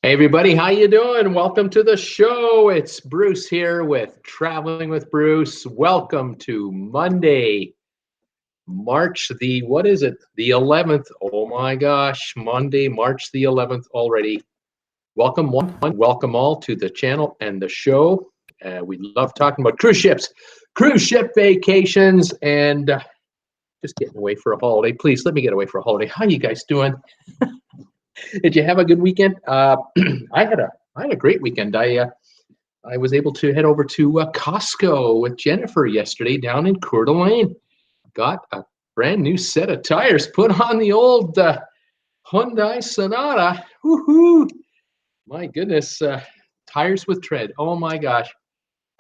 Hey everybody, how you doing? Welcome to the show. It's Bruce here with Traveling with Bruce. Welcome to Monday, March what is it? The 11th. Oh my gosh, Monday, March the 11th already. Welcome welcome all to the channel and the show. We love talking about cruise ships, cruise ship vacations, and just getting away for a holiday. Please let me get away for a holiday. How you guys doing? Did you have a good weekend? I had a great weekend. I was able to head over to Costco with Jennifer yesterday down in Coeur d'Alene. Got a brand new set of tires put on the old Hyundai Sonata. Woohoo! My goodness, tires with tread. Oh my gosh,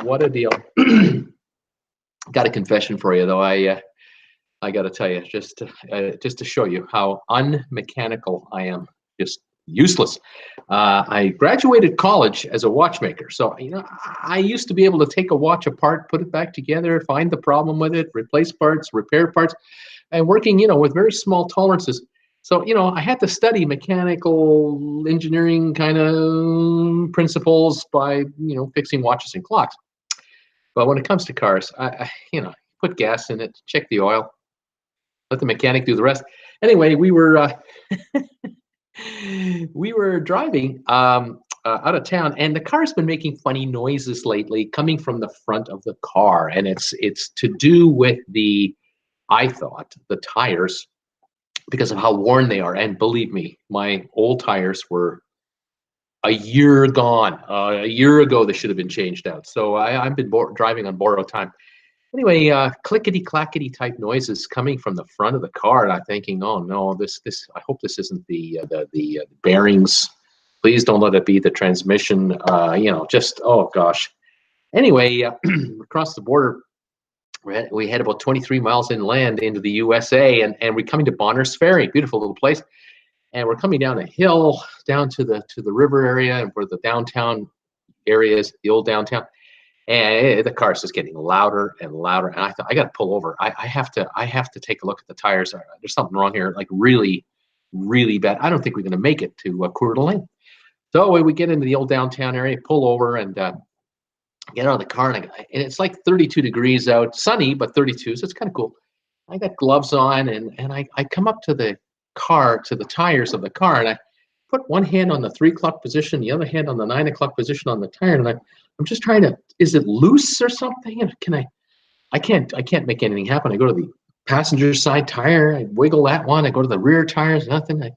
what a deal! Got a confession for you though. I got to tell you, just to show you how unmechanical I am. Just useless. I graduated college as a watchmaker, so I used to be able to take a watch apart, put it back together, find the problem with it, replace parts, repair parts, and working with very small tolerances. So I had to study mechanical engineering kind of principles by fixing watches and clocks. But when it comes to cars, I put gas in it, check the oil, let the mechanic do the rest. Anyway, we were we were driving out of town, and the car's been making funny noises lately coming from the front of the car, and it's to do with I thought the tires, because of how worn they are. And believe me, my old tires were a year gone. A year ago they should have been changed out. So I've been driving on borrowed time. Anyway, clickety clackety type noises coming from the front of the car, and I'm thinking, oh no, this I hope this isn't the bearings. Please don't let it be the transmission. Just oh gosh. Anyway, across the border, we had about 23 miles inland into the USA, and we're coming to Bonners Ferry, beautiful little place, and we're coming down a hill down to the river area, and where the downtown area is, the old downtown. And the car's just getting louder and louder. And I thought, I got to pull over. I have to take a look at the tires. There's something wrong here, like really, really bad. I don't think we're going to make it to Coeur d'Alene. So we get into the old downtown area, pull over, and get out of the car. And it's like 32 degrees out, sunny, but 32. So it's kind of cool. I got gloves on, and I come up to the car, to the tires of the car, and I put one hand on the 3 o'clock position, the other hand on the 9 o'clock position on the tire, and I'm just trying to, is it loose or something? And I can't make anything happen. I go to the passenger side tire, I wiggle that one, I go to the rear tires, nothing. I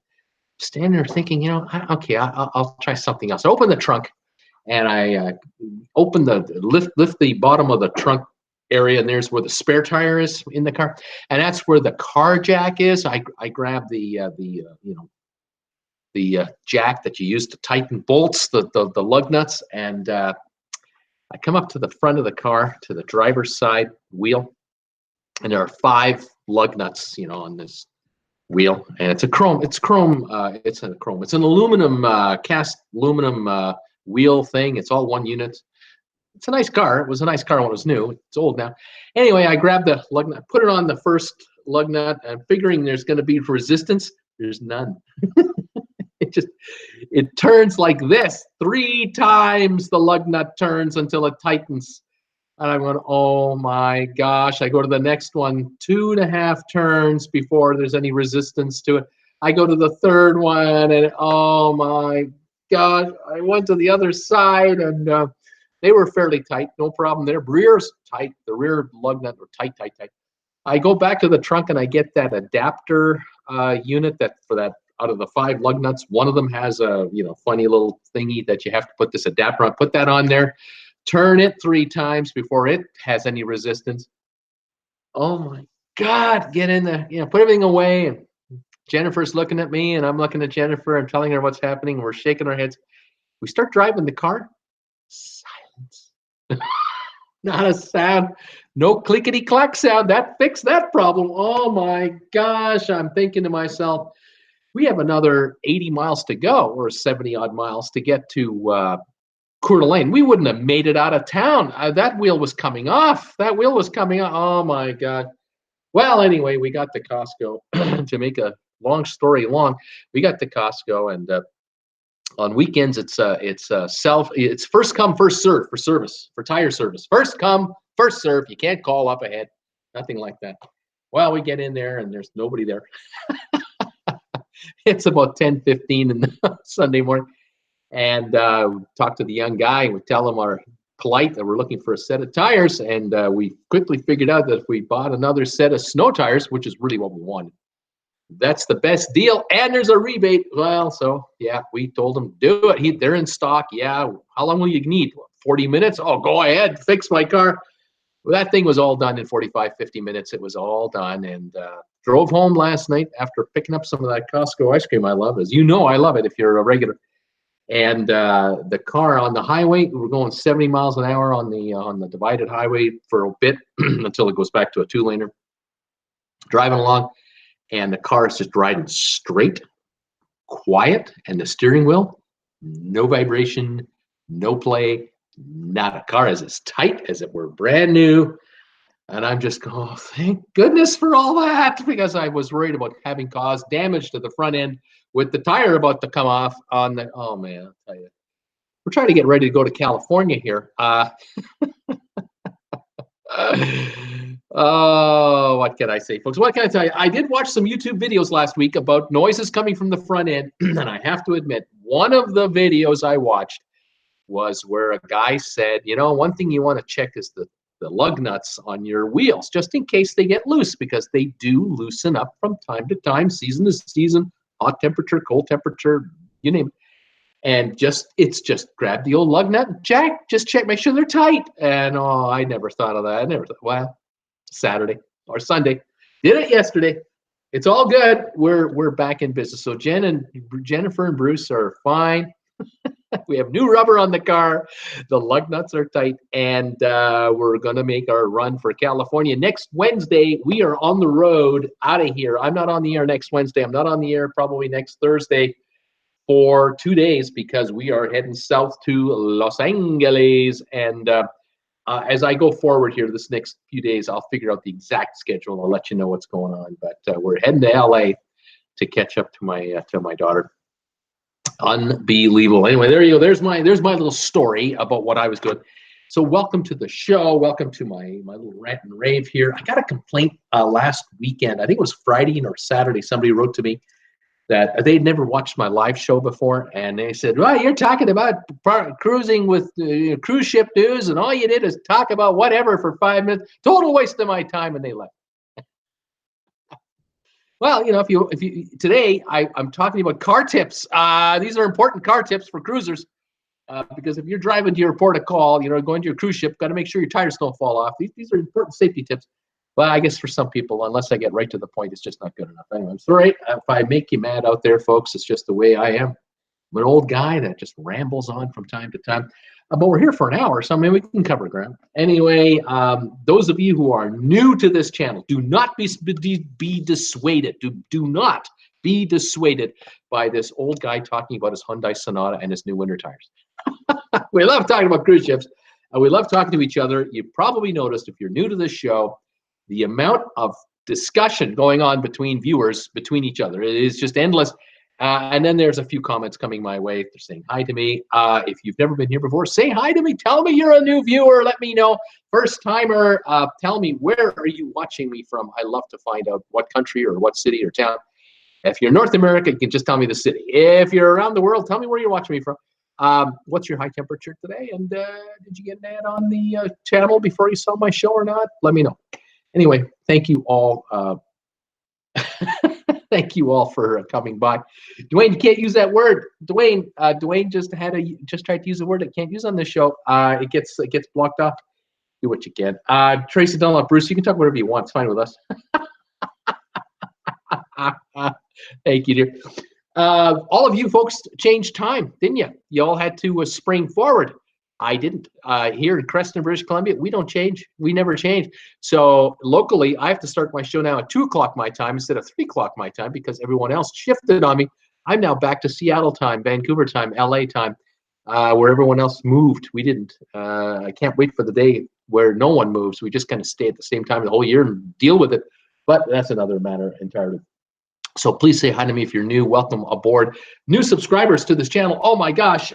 stand there thinking, okay, I'll try something else. I open the trunk, and I open lift the bottom of the trunk area, and there's where the spare tire is in the car, and that's where the car jack is. I grab the jack that you use to tighten bolts, the lug nuts, and I come up to the front of the car, to the driver's side wheel, and there are 5 lug nuts, on this wheel, and it's an aluminum, cast aluminum wheel thing. It's all one unit. It's a nice car. It was a nice car when it was new. It's old now. Anyway, I grabbed the lug nut, put it on the first lug nut, and figuring there's going to be resistance. There's none. It turns like this 3 times. The lug nut turns until it tightens, and I'm going, oh my gosh. I go to the next one, 2.5 turns before there's any resistance to it. I go to the third one, and oh my god, I went to the other side, and they were fairly tight, no problem there. Rear's tight, the rear lug nut were tight. I go back to the trunk, and I get that adapter unit for that. Out of the 5 lug nuts, one of them has a funny little thingy that you have to put this adapter on. Put that on there, turn it 3 times before it has any resistance. Oh my god, get in there, put everything away. And Jennifer's looking at me, and I'm looking at Jennifer and telling her what's happening. We're shaking our heads. We start driving the car. Silence. Not a sound. No clickety clack sound. That fixed that problem. Oh my gosh, I'm thinking to myself, we have another 80 miles to go, or 70 odd miles to get to Coeur d'Alene. We wouldn't have made it out of town. That wheel was coming off. Oh my god. Well, anyway, we got to Costco. To make a long story long, we got to Costco, and On weekends, it's first come, first serve for service, for tire service. First come, first serve. You can't call up ahead. Nothing like that. Well, we get in there and there's nobody there. It's about 10:15 in the Sunday morning. And talk to the young guy and we tell him our polite that we're looking for a set of tires. And we quickly figured out that if we bought another set of snow tires, which is really what we wanted, that's the best deal, and there's a rebate. Well, so yeah, we told them do it. They're in stock. Yeah, how long will you need? 40 minutes? Oh, go ahead, fix my car. Well, that thing was all done in 45, 50 minutes. It was all done, and drove home last night after picking up some of that Costco ice cream I love. As you know, I love it if you're a regular. And the car on the highway, we're going 70 miles an hour on the divided highway for a bit until it goes back to a 2-laner. Driving along. And the car is just riding straight, quiet, and the steering wheel, no vibration, no play, not a car is as tight as it were brand new. And I'm just going, oh, thank goodness for all that, because I was worried about having caused damage to the front end with the tire about to come off on the, oh man, I'll tell you. We're trying to get ready to go to California here. Oh, what can I say, folks? What can I tell you? I did watch some YouTube videos last week about noises coming from the front end, and I have to admit, one of the videos I watched was where a guy said, you know, one thing you want to check is the lug nuts on your wheels, just in case they get loose, because they do loosen up from time to time, season to season, hot temperature, cold temperature, you name it. And it's just grab the old lug nut, just check, make sure they're tight. And oh, I never thought of that. I never thought, well, Saturday or Sunday, did it yesterday. It's all good. We're back in business. So Jennifer and Bruce are fine. We have new rubber on the car. The lug nuts are tight, and we're going to make our run for California. Next Wednesday, we are on the road out of here. I'm not on the air next Wednesday. I'm not on the air probably next Thursday for 2 days because we are heading south to Los Angeles. And as I go forward here this next few days, I'll figure out the exact schedule. I'll let you know what's going on. But we're heading to LA to catch up to my daughter. Unbelievable. Anyway, there you go. There's my little story about what I was doing. So welcome to the show. Welcome to my little rant and rave here. I got a complaint last weekend. I think it was Friday or Saturday. Somebody wrote to me that they'd never watched my live show before, and they said, well, you're talking about cruising with cruise ship news, and all you did is talk about whatever for 5 minutes. Total waste of my time, and they left. Well, you know, if you today I'm talking about car tips. These are important car tips for cruisers, because if you're driving to your port of call, you know, going to your cruise ship, got to make sure your tires don't fall off. These are important safety tips. Well, I guess for some people, unless I get right to the point, it's just not good enough. Anyway, I'm sorry if I make you mad out there, folks. It's just the way I am. I'm an old guy that just rambles on from time to time. But we're here for an hour, so maybe we can cover ground. Anyway, those of you who are new to this channel, do not be dissuaded. Do not be dissuaded by this old guy talking about his Hyundai Sonata and his new winter tires. We love talking about cruise ships, and we love talking to each other. You probably noticed, if you're new to this show, the amount of discussion going on between viewers, between each other, it is just endless. And then there's a few comments coming my way. They're saying hi to me. If you've never been here before, say hi to me. Tell me you're a new viewer. Let me know. First timer, tell me, where are you watching me from? I love to find out what country or what city or town. If you're North America, you can just tell me the city. If you're around the world, tell me where you're watching me from. What's your high temperature today? And did you get an ad on the channel before you saw my show or not? Let me know. Anyway, thank you all. Thank you all for coming by. Dwayne, you can't use that word. Dwayne just tried to use a word it can't use on this show. It gets blocked off. Do what you can. Tracy Dunlop, Bruce, you can talk whatever you want. It's fine with us. Thank you, dear. All of you folks changed time, didn't you? You all had to spring forward. I didn't. Here in Creston, British Columbia, we don't change. We never change. So locally, I have to start my show now at 2 o'clock my time instead of 3 o'clock my time because everyone else shifted on me. I'm now back to Seattle time, Vancouver time, LA time, where everyone else moved. We didn't. I can't wait for the day where no one moves. We just kind of stay at the same time the whole year and deal with it. But that's another matter entirely. So please say hi to me if you're new. Welcome aboard. New subscribers to this channel. Oh my gosh,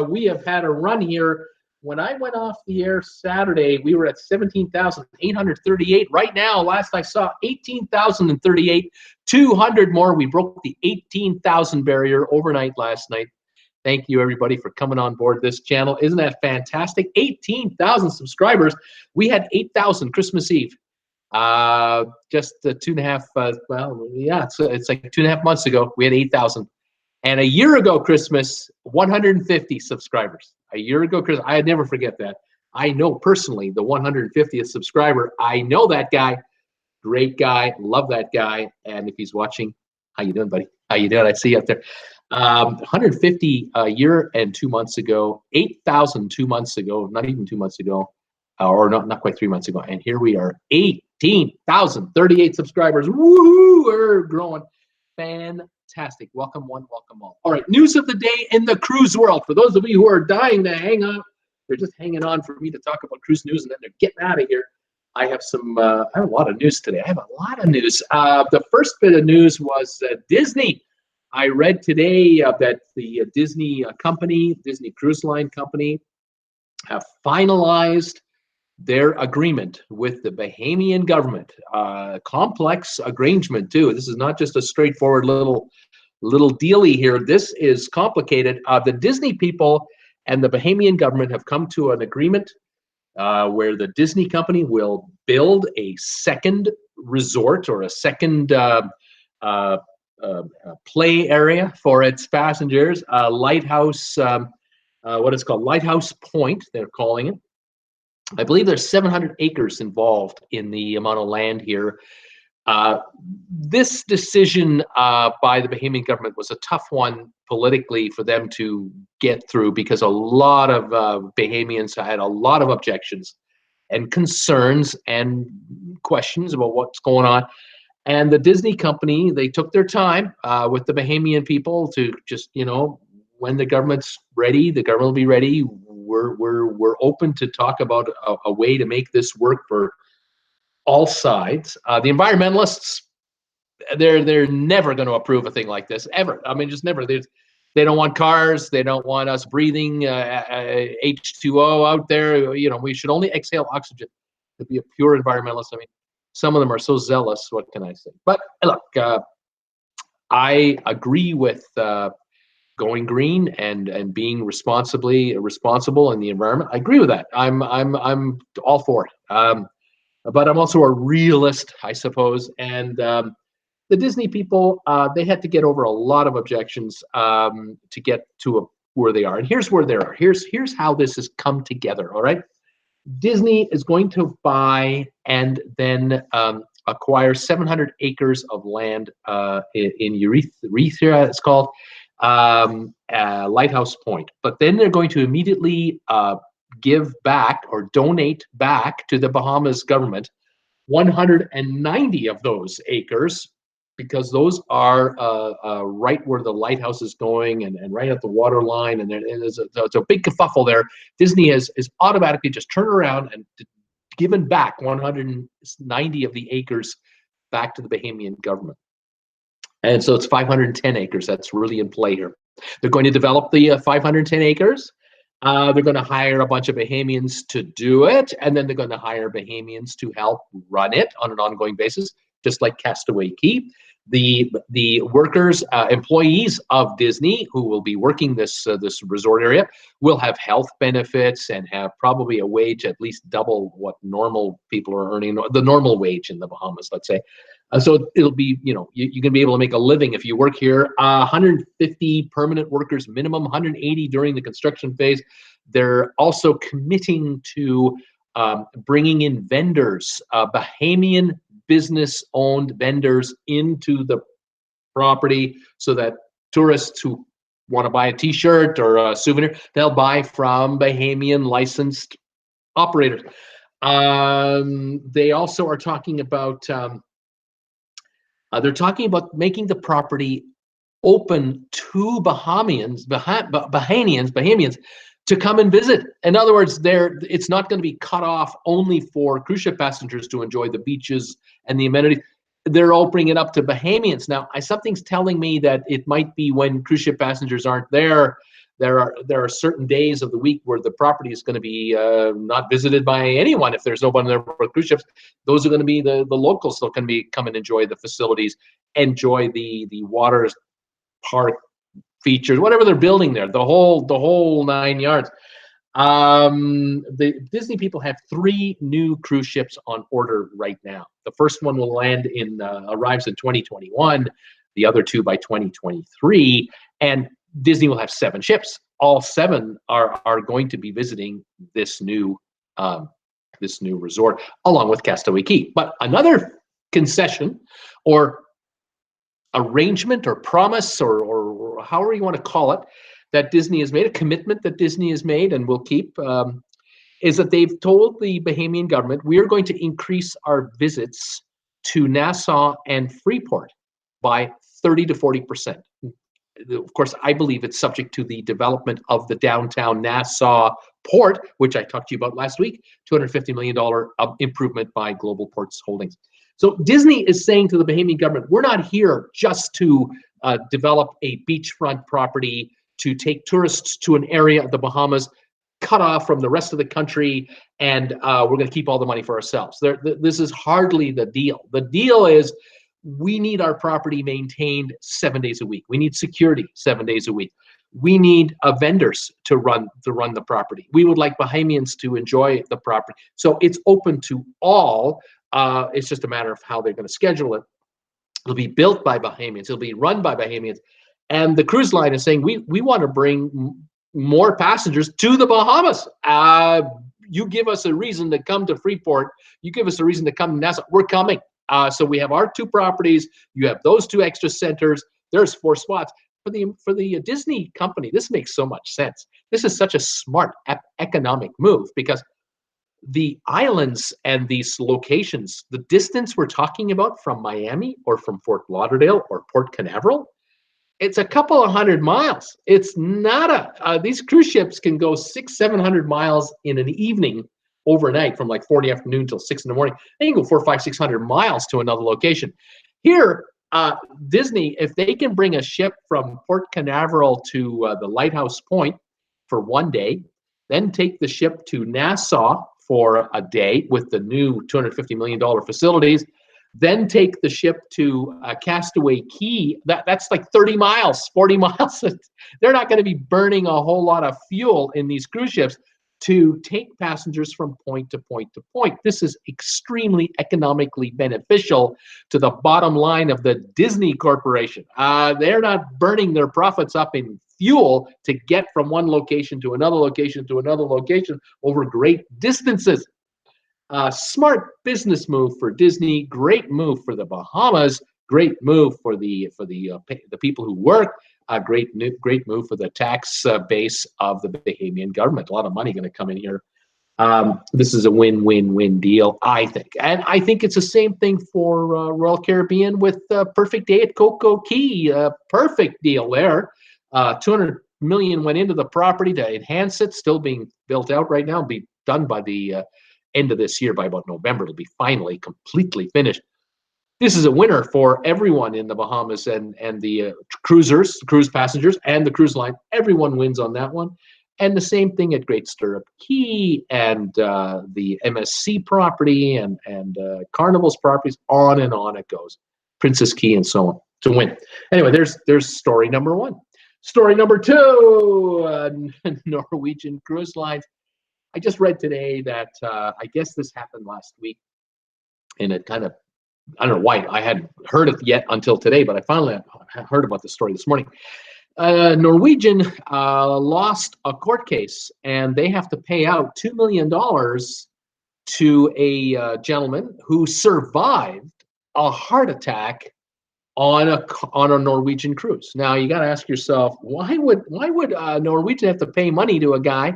we have had a run here. When I went off the air Saturday, we were at 17,838. Right now, last I saw, 18,038. 200 more. We broke the 18,000 barrier overnight last night. Thank you, everybody, for coming on board this channel. Isn't that fantastic? 18,000 subscribers. We had 8,000 Christmas Eve. Just 2.5, well, yeah, it's like 2.5 months ago, we had 8,000. And a year ago, Christmas, 150 subscribers. A year ago, Christmas, I never forget that. I know personally the 150th subscriber. I know that guy. Great guy. Love that guy. And if he's watching, how you doing, buddy? How you doing? I see you up there. 150 a year and 2 months ago, 8,000 2 months ago, not even 2 months ago, or not quite 3 months ago. And here we are, 18,038 subscribers. Woohoo! We're growing. Fantastic. Welcome one, welcome all. All right, news of the day in the cruise world. For those of you who are dying to hang on, they're just hanging on for me to talk about cruise news, and then they're getting out of here. I have I have a lot of news today. I have a lot of news. The first bit of news was Disney. I read today that the Disney company, Disney Cruise Line Company, have finalized their agreement with the Bahamian government. Complex arrangement too. This is not just a straightforward little dealy here. This is complicated. The Disney people and the Bahamian government have come to an agreement where the Disney company will build a second resort or a second play area for its passengers. Lighthouse, what is called Lighthouse Point, they're calling it. I believe there's 700 acres involved in the amount of land here. This decision by the Bahamian government was a tough one politically for them to get through, because a lot of Bahamians had a lot of objections and concerns and questions about what's going on. And the Disney company, they took their time with the Bahamian people to just, you know, when the government's ready, the government will be ready. We're open to talk about a way to make this work for all sides. The environmentalists, they're never going to approve a thing like this, ever. I mean, just never. They don't want cars. They don't want us breathing H2O out there. You know, we should only exhale oxygen to be a pure environmentalist. I mean, some of them are so zealous. What can I say? But look, I agree with going green and being responsible in the environment. I agree with that. I'm all for it. But I'm also a realist, I suppose. And the Disney people, they had to get over a lot of objections to get to where they are. And here's where they are. Here's how this has come together. All right. Disney is going to buy and then acquire 700 acres of land in Urethra, it's called, Lighthouse Point. But then they're going to immediately give back or donate back to the Bahamas government 190 of those acres, because those are right where the lighthouse is going and right at the water line. And there's a big kerfuffle there. Disney has automatically just turned around and given back 190 of the acres back to the Bahamian government. And so it's 510 acres that's really in play here. They're going to develop the 510 acres. They're going to hire a bunch of Bahamians to do it, and then they're going to hire Bahamians to help run it on an ongoing basis, just like Castaway Cay. The workers, employees of Disney who will be working this resort area will have health benefits and have probably a wage at least double what normal people are earning, the normal wage in the Bahamas, let's say. So it'll be, you know, you're going to be able to make a living if you work here. 150 permanent workers minimum, 180 during the construction phase. They're also committing to bringing in vendors, Bahamian business-owned vendors into the property, so that tourists who want to buy a T-shirt or a souvenir, they'll buy from Bahamian licensed operators. They also are talking about they're talking about making the property open to Bahamians to come and visit. In other words, it's not going to be cut off only for cruise ship passengers to enjoy the beaches and the amenities. they're opening it up to Bahamians. Now, something's telling me that it might be when cruise ship passengers aren't there. There are certain days of the week where the property is going to be not visited by anyone. If there's no one there for cruise ships, those are going to be the locals that can be come and enjoy the facilities, enjoy the water park features, whatever they're building there, the whole 9 yards. The Disney people have 3 new cruise ships on order right now. The first one will arrives in 2021, the other 2 by 2023, and Disney will have 7 ships. All 7 are going to be visiting this new resort, along with Castaway Cay. But another concession or arrangement or promise or however you want to call it, that Disney has made, a commitment that Disney has made and will keep, is that they've told the Bahamian government, we are going to increase our visits to Nassau and Freeport by 30 to 40%. Of course, I believe it's subject to the development of the downtown Nassau port, which I talked to you about last week, $250 million improvement by Global Ports Holdings. So Disney is saying to the Bahamian government, we're not here just to develop a beachfront property, to take tourists to an area of the Bahamas cut off from the rest of the country, and we're going to keep all the money for ourselves. This is hardly the deal. The deal is we need our property maintained 7 days a week. We need security 7 days a week. We need vendors to run the property. We would like Bahamians to enjoy the property. So it's open to all. It's just a matter of how they're going to schedule it. It'll be built by Bahamians. It'll be run by Bahamians. And the cruise line is saying, we want to bring more passengers to the Bahamas. You give us a reason to come to Freeport. You give us a reason to come to Nassau. We're coming. So we have our 2 properties. You have those 2 extra centers. There's 4 spots. For the Disney company, this makes so much sense. This is such a smart economic move, because the islands and these locations, the distance we're talking about from Miami or from Fort Lauderdale or Port Canaveral, it's a couple of 100 miles. It's not these cruise ships can go 600-700 miles in an evening overnight, from like 4 in the afternoon till 6 in the morning. They can go 400-600 miles to another location. Here, Disney, if they can bring a ship from Port Canaveral to the Lighthouse Point for 1 day, then take the ship to Nassau for a day with the new $250 million facilities, then take the ship to Castaway Cay. That's like 30 miles, 40 miles. They're not going to be burning a whole lot of fuel in these cruise ships to take passengers from point to point to point. This is extremely economically beneficial to the bottom line of the Disney Corporation. They're not burning their profits up in fuel to get from one location to another location to another location over great distances. Smart business move for Disney. Great move for the Bahamas. Great move for the people who work. Great move for the tax base of the Bahamian government. A lot of money going to come in here. This is a win-win-win deal, I think. And I think it's the same thing for Royal Caribbean with Perfect Day at Coco Cay. Perfect deal there. $200 million went into the property to enhance it. Still being built out right now. It'll be done by the end of this year. By about November, it'll be finally completely finished. This is a winner for everyone in the Bahamas and the cruisers, cruise passengers, and the cruise line. Everyone wins on that one. And the same thing at Great Stirrup Cay and the MSC property and Carnival's properties. On and on it goes. Princess Cay and so on to win. Anyway, there's story number 1. Story number 2, Norwegian Cruise Lines. I just read today that I guess this happened last week, and it kind of, I don't know why I hadn't heard it yet until today, but I finally heard about the story this morning. Norwegian lost a court case, and they have to pay out $2 million to a gentleman who survived a heart attack on a Norwegian cruise. Now you got to ask yourself, why would Norwegian have to pay money to a guy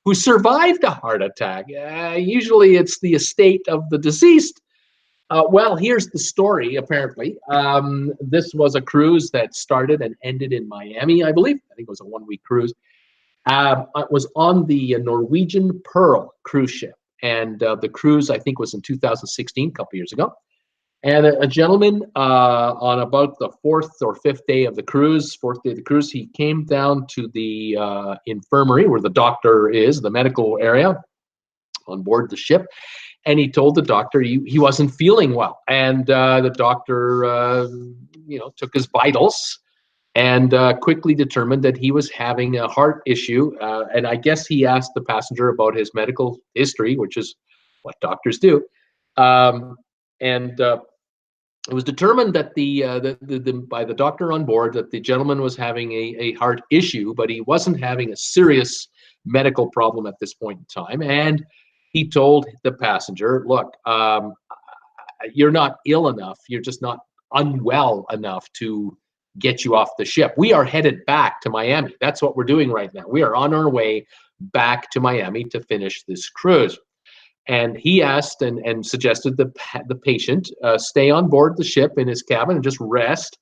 who survived a heart attack? Usually it's the estate of the deceased. Well, here's the story, apparently. This was a cruise that started and ended in Miami, I believe. I think it was a 1-week cruise. It was on the Norwegian Pearl cruise ship. And the cruise, I think, was in 2016, a couple years ago. And a gentleman on about the fourth or fifth day of the cruise, he came down to the infirmary where the doctor is, the medical area on board the ship, and he told the doctor he wasn't feeling well. And the doctor, took his vitals and quickly determined that he was having a heart issue. And I guess he asked the passenger about his medical history, which is what doctors do. And it was determined that by the doctor on board that the gentleman was having a heart issue, but he wasn't having a serious medical problem at this point in time. And he told the passenger, look, you're not ill enough. You're just not unwell enough to get you off the ship. We are headed back to Miami. That's what we're doing right now. We are on our way back to Miami to finish this cruise. And he asked and suggested the patient stay on board the ship in his cabin and just rest.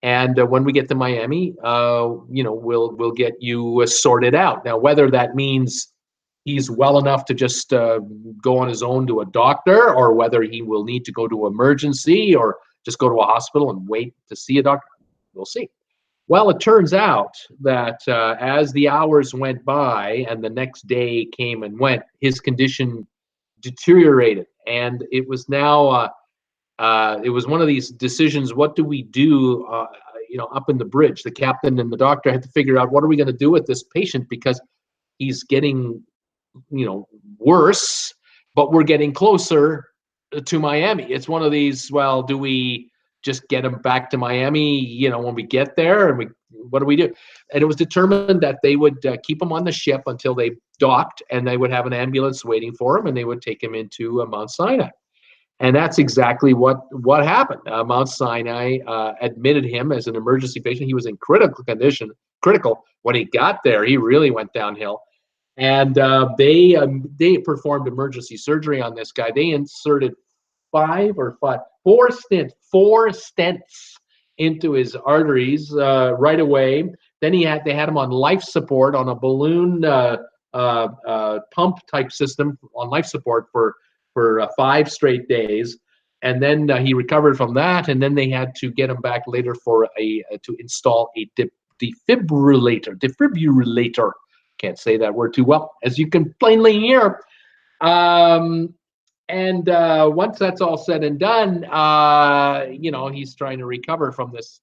And when we get to Miami, we'll get you sorted out. Now, whether that means he's well enough to just go on his own to a doctor, or whether he will need to go to emergency or just go to a hospital and wait to see a doctor, we'll see. Well, it turns out that as the hours went by and the next day came and went, his condition deteriorated, and it was now it was one of these decisions. What do we do? Up in the bridge, the captain and the doctor had to figure out what are we going to do with this patient, because he's getting worse, but we're getting closer to Miami. It's one of these, well, do we just get him back to Miami, when we get there, and what do we do? And it was determined that they would keep him on the ship until they docked, and they would have an ambulance waiting for him, and they would take him into Mount Sinai. And that's exactly what happened. Mount Sinai admitted him as an emergency patient. He was in critical condition. When he got there, he really went downhill. And they performed emergency surgery on this guy. They inserted four stents into his arteries right away. Then they had him on life support on a balloon pump type system on life support for 5 straight days. And then he recovered from that. And then they had to get him back later to install a defibrillator. Can't say that word too well, as you can plainly hear. And once that's all said and done, he's trying to recover from this,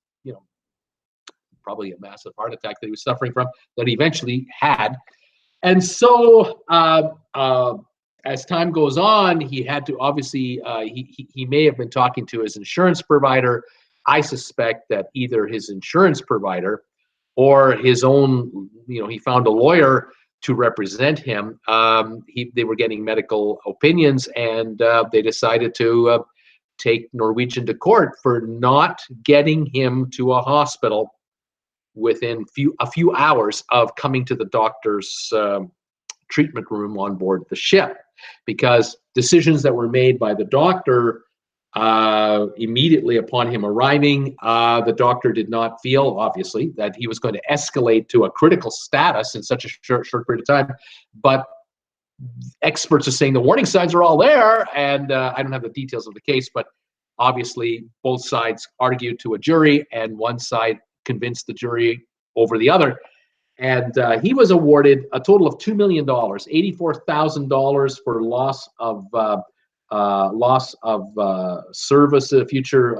probably a massive heart attack that he was suffering from, that he eventually had. And so as time goes on, he had to obviously, he may have been talking to his insurance provider. I suspect that either his insurance provider or his own, he found a lawyer to represent him. They were getting medical opinions, and they decided to take Norwegian to court for not getting him to a hospital within a few hours of coming to the doctor's treatment room on board the ship, because decisions that were made by the doctor immediately upon him arriving, the doctor did not feel, obviously, that he was going to escalate to a critical status in such a short period of time. But experts are saying the warning signs are all there, and I don't have the details of the case, but obviously both sides argued to a jury, and one side convinced the jury over the other. And he was awarded a total of $2 million, $84,000 for loss of services, future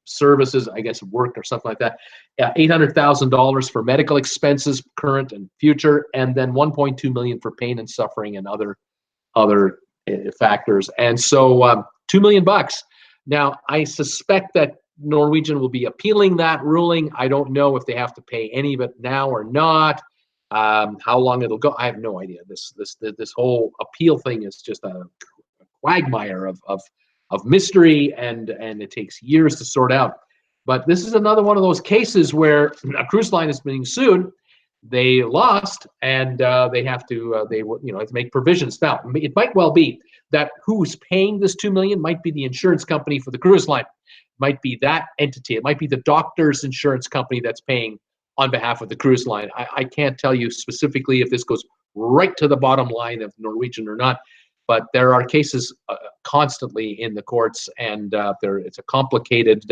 services, I guess, work or something like that. $800,000 for medical expenses, current and future, and then $1.2 million for pain and suffering and other factors. And so $2 million. Now, I suspect that Norwegian will be appealing that ruling. I don't know if they have to pay any of it now or not. How long it'll go, I have no idea. This whole appeal thing is just a quagmire of mystery, and it takes years to sort out. But this is another one of those cases where a cruise line is being sued. They lost, and they have to make provisions. Now, it might well be that who's paying this $2 million might be the insurance company for the cruise line. Might be that entity. It might be the doctor's insurance company that's paying on behalf of the cruise line. I can't tell you specifically if this goes right to the bottom line of Norwegian or not. but there are cases constantly in the courts, and it's a complicated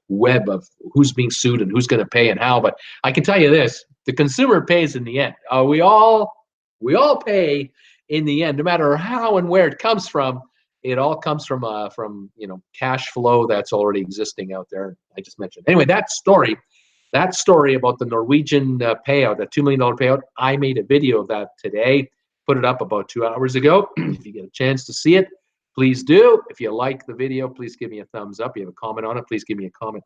web of who's being sued and who's going to pay and how. But I can tell you this: the consumer pays in the end. We all pay in the end, no matter how and where it comes from. It all comes from cash flow that's already existing out there. I just mentioned. Anyway, that story about the Norwegian payout, that $2 million payout, I made a video of that today. Put it up about 2 hours ago. If you get a chance to see it, please do. If you like the video, please give me a thumbs up. If you have a comment on it, please give me a comment.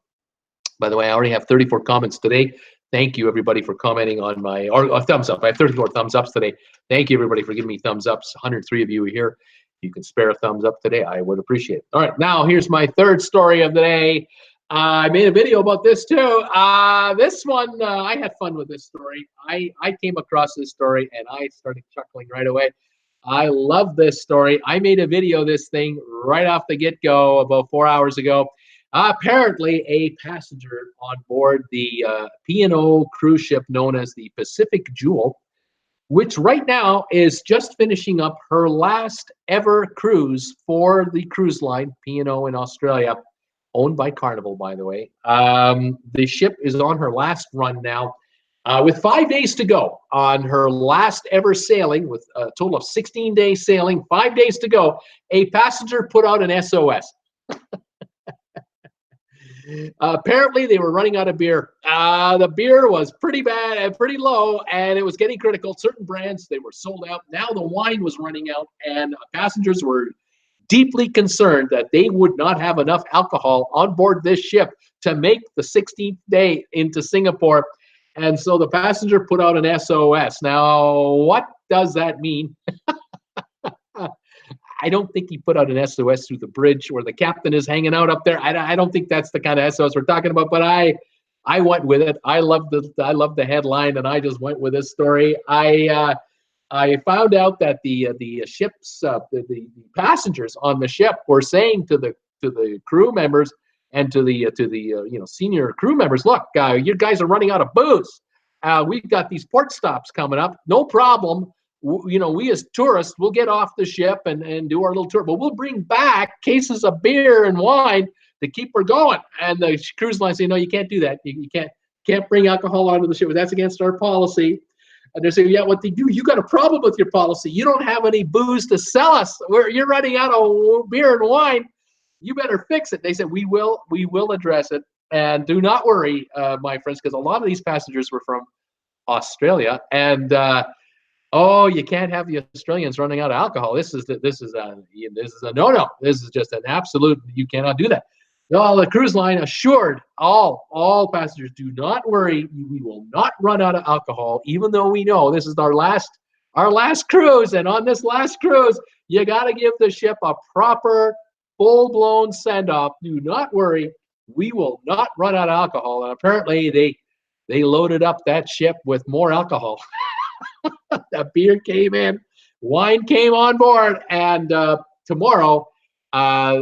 By the way, I already have 34 comments today. Thank you, everybody, for commenting on my, or thumbs up. I have 34 thumbs ups today. Thank you, everybody, for giving me thumbs ups. 103 of you are here. You can spare a thumbs up today. I would appreciate it. All right, now here's my third story of the day. I made a video about this too. This one, I had fun with this story. I came across this story and I started chuckling right away. I love this story. I made a video of this thing right off the get-go about 4 hours ago. Apparently, a passenger on board the P&O cruise ship known as the Pacific Jewel, which right now is just finishing up her last ever cruise for the cruise line, P&O in Australia, owned by Carnival, by the way. The ship is on her last run now, with 5 days to go on her last ever sailing, with a total of 16 days sailing, 5 days to go. A passenger put out an SOS. Apparently, they were running out of beer. The beer was pretty bad and pretty low, and it was getting critical. Certain brands, they were sold out. Now the wine was running out, and passengers were deeply concerned that they would not have enough alcohol on board this ship to make the 16th day into Singapore. And so the passenger put out an SOS. Now, what does that mean? I don't think he put out an SOS through the bridge where the captain is hanging out up there. I don't think that's the kind of SOS we're talking about, but I went with it. I love the headline, and I just went with this story. I found out that the ship's the passengers on the ship were saying to the crew members and to the senior crew members, look, you guys are running out of booze. We've got these port stops coming up. No problem. We as tourists, we'll get off the ship and do our little tour, but we'll bring back cases of beer and wine to keep her going. And the cruise line say, no, you can't do that. You can't bring alcohol onto the ship. That's against our policy. And they're saying, yeah, what they do, you got a problem with your policy. You don't have any booze to sell us. You're running out of beer and wine. You better fix it. They said, we will address it. And do not worry, my friends, because a lot of these passengers were from Australia. And oh, you can't have the Australians running out of alcohol. This is a no-no. This is just an absolute. You cannot do that. No, the cruise line assured all passengers, do not worry. We will not run out of alcohol, even though we know this is our last cruise. And on this last cruise, you got to give the ship a proper, full-blown send-off. Do not worry. We will not run out of alcohol. And apparently, they loaded up that ship with more alcohol. The beer came in, wine came on board, and tomorrow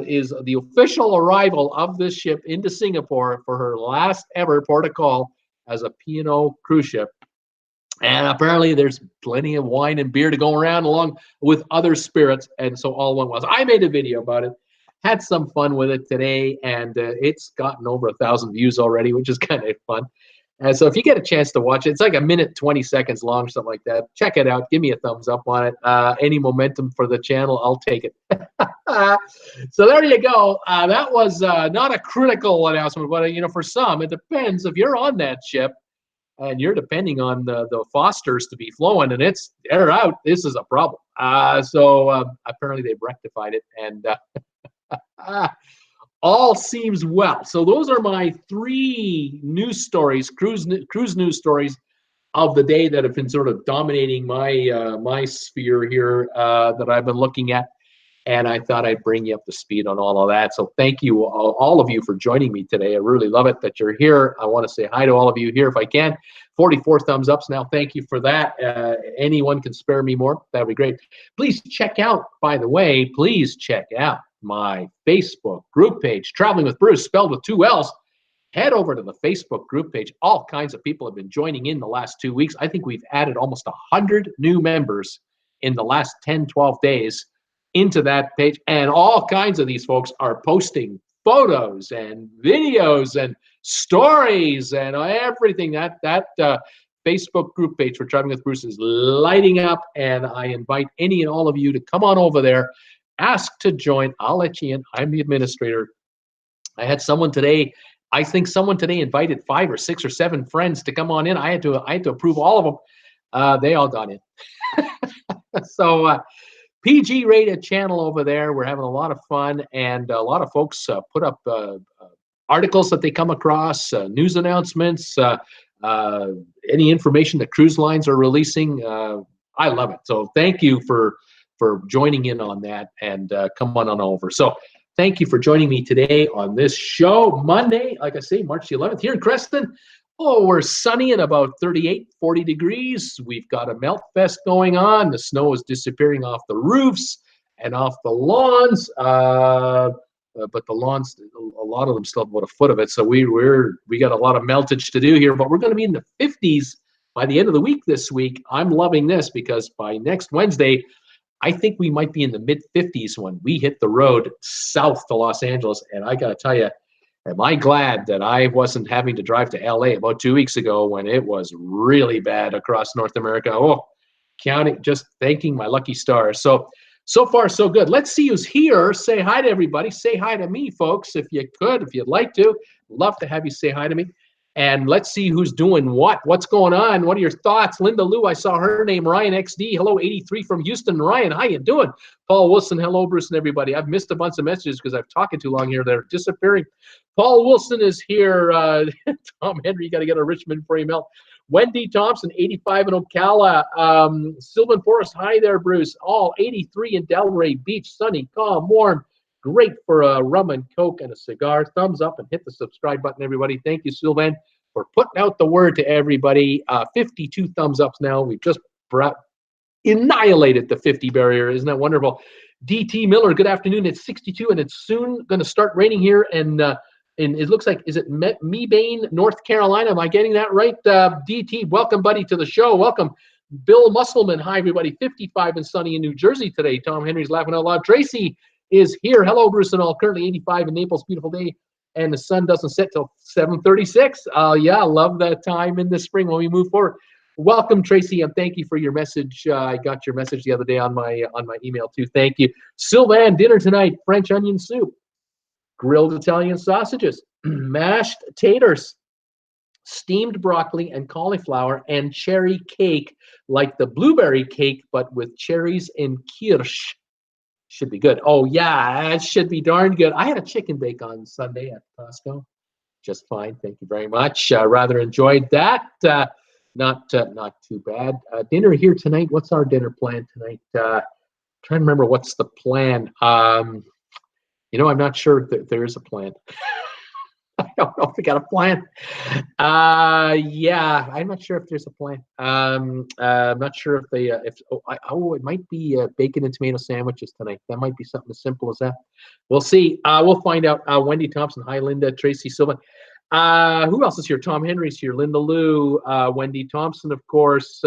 is the official arrival of this ship into Singapore for her last ever port of call as a P&O cruise ship. And apparently there's plenty of wine and beer to go around along with other spirits. And so all one was. I made a video about it, had some fun with it today, and it's gotten over 1,000 views already, which is kind of fun. And so if you get a chance to watch it, it's like a minute, 20 seconds long, something like that. Check it out. Give me a thumbs up on it. Any momentum for the channel, I'll take it. So there you go. That was not a critical announcement, but for some, it depends. If you're on that ship and you're depending on the Fosters to be flowing and they're out, this is a problem. So apparently they've rectified it, and all seems well. So those are my 3 news stories, cruise news stories of the day that have been sort of dominating my sphere here that I've been looking at. And I thought I'd bring you up to speed on all of that. So thank you, all of you, for joining me today. I really love it that you're here. I want to say hi to all of you here if I can. 44 thumbs ups now. Thank you for that. Anyone can spare me more, that'd be great. Please check out, by the way, please check out my Facebook group page, Traveling with Bruce, spelled with 2 L's. Head over to the Facebook group page. All kinds of people have been joining in the last 2 weeks. I think we've added almost 100 new members in the last 10, 12 days into that page, and all kinds of these folks are posting photos and videos and stories and everything. That Facebook group page for Driving with Bruce is lighting up, and I invite any and all of you to come on over there, ask to join. I'll let you in. I'm the administrator. I had someone today. I think someone today invited 5 or 6 or 7 friends to come on in. I had to approve all of them. They all got in. So PG rated channel over there. We're having a lot of fun, and a lot of folks put up articles that they come across, news announcements, any information that cruise lines are releasing. I love it. So thank you for joining in on that, and come on over. So thank you for joining me today on this show, Monday, like I say, March the 11th, here in Creston. Oh, we're sunny and about 38, 40 degrees. We've got a melt fest going on. The snow is disappearing off the roofs and off the lawns. But the lawns, a lot of them still have about a foot of it. So we got a lot of meltage to do here, but we're going to be in the 50s by the end of the week this week. I'm loving this because by next Wednesday, I think we might be in the mid 50s when we hit the road south to Los Angeles. And I got to tell you, am I glad that I wasn't having to drive to LA about 2 weeks ago when it was really bad across North America. Oh, just thanking my lucky stars. So far, so good. Let's see who's here. Say hi to everybody. Say hi to me, folks, if you could, if you'd like to. Love to have you say hi to me. And let's see who's doing what. What's going on? What are your thoughts? Linda Lou, I saw her name. Ryan XD, hello, 83 from Houston. Ryan, how you doing? Paul Wilson, hello, Bruce and everybody. I've missed a bunch of messages because I've talking too long here. They're disappearing. Paul Wilson is here. Tom Henry, you got to get a Richmond for email. Wendy Thompson, 85 in Ocala. Sylvan Forest, hi there, Bruce. All 83 in Delray Beach. Sunny, calm, warm. Great for a rum and Coke and a cigar. Thumbs up and hit the subscribe button, everybody. Thank you, Sylvan, for putting out the word to everybody. 52 thumbs ups now. We've just annihilated the 50 barrier. Isn't that wonderful? DT Miller, good afternoon. It's 62, and it's soon going to start raining here. And it looks like, is it Mebane, North Carolina? Am I getting that right? DT, welcome, buddy, to the show. Welcome. Bill Musselman, hi, everybody. 55 and sunny in New Jersey today. Tom Henry's laughing out loud. Tracy is here. Hello, Bruce and all. Currently 85 in Naples, beautiful day, and the sun doesn't set till 7:36. Yeah, I love that time in the spring when we move forward. Welcome, Tracy, and thank you for your message. I got your message the other day on my email too. Thank you. Sylvan, dinner tonight: French onion soup, grilled Italian sausages, mashed taters, steamed broccoli and cauliflower, and cherry cake, like the blueberry cake, but with cherries and kirsch. Should be good. Oh, yeah, it should be darn good. I had a chicken bake on Sunday at Costco. Just fine. Thank you very much. Rather enjoyed that. Not too bad. Dinner here tonight. What's our dinner plan tonight? Trying to remember what's the plan. I'm not sure that there is a plan. I don't know if we got a plan. Yeah, I'm not sure if there's a plan. I'm not sure if they, it might be bacon and tomato sandwiches tonight. That might be something as simple as that. We'll see. We'll find out. Wendy Thompson, hi, Linda, Tracy Silva. Who else is here? Tom Henry's here. Linda Lou, Wendy Thompson, of course.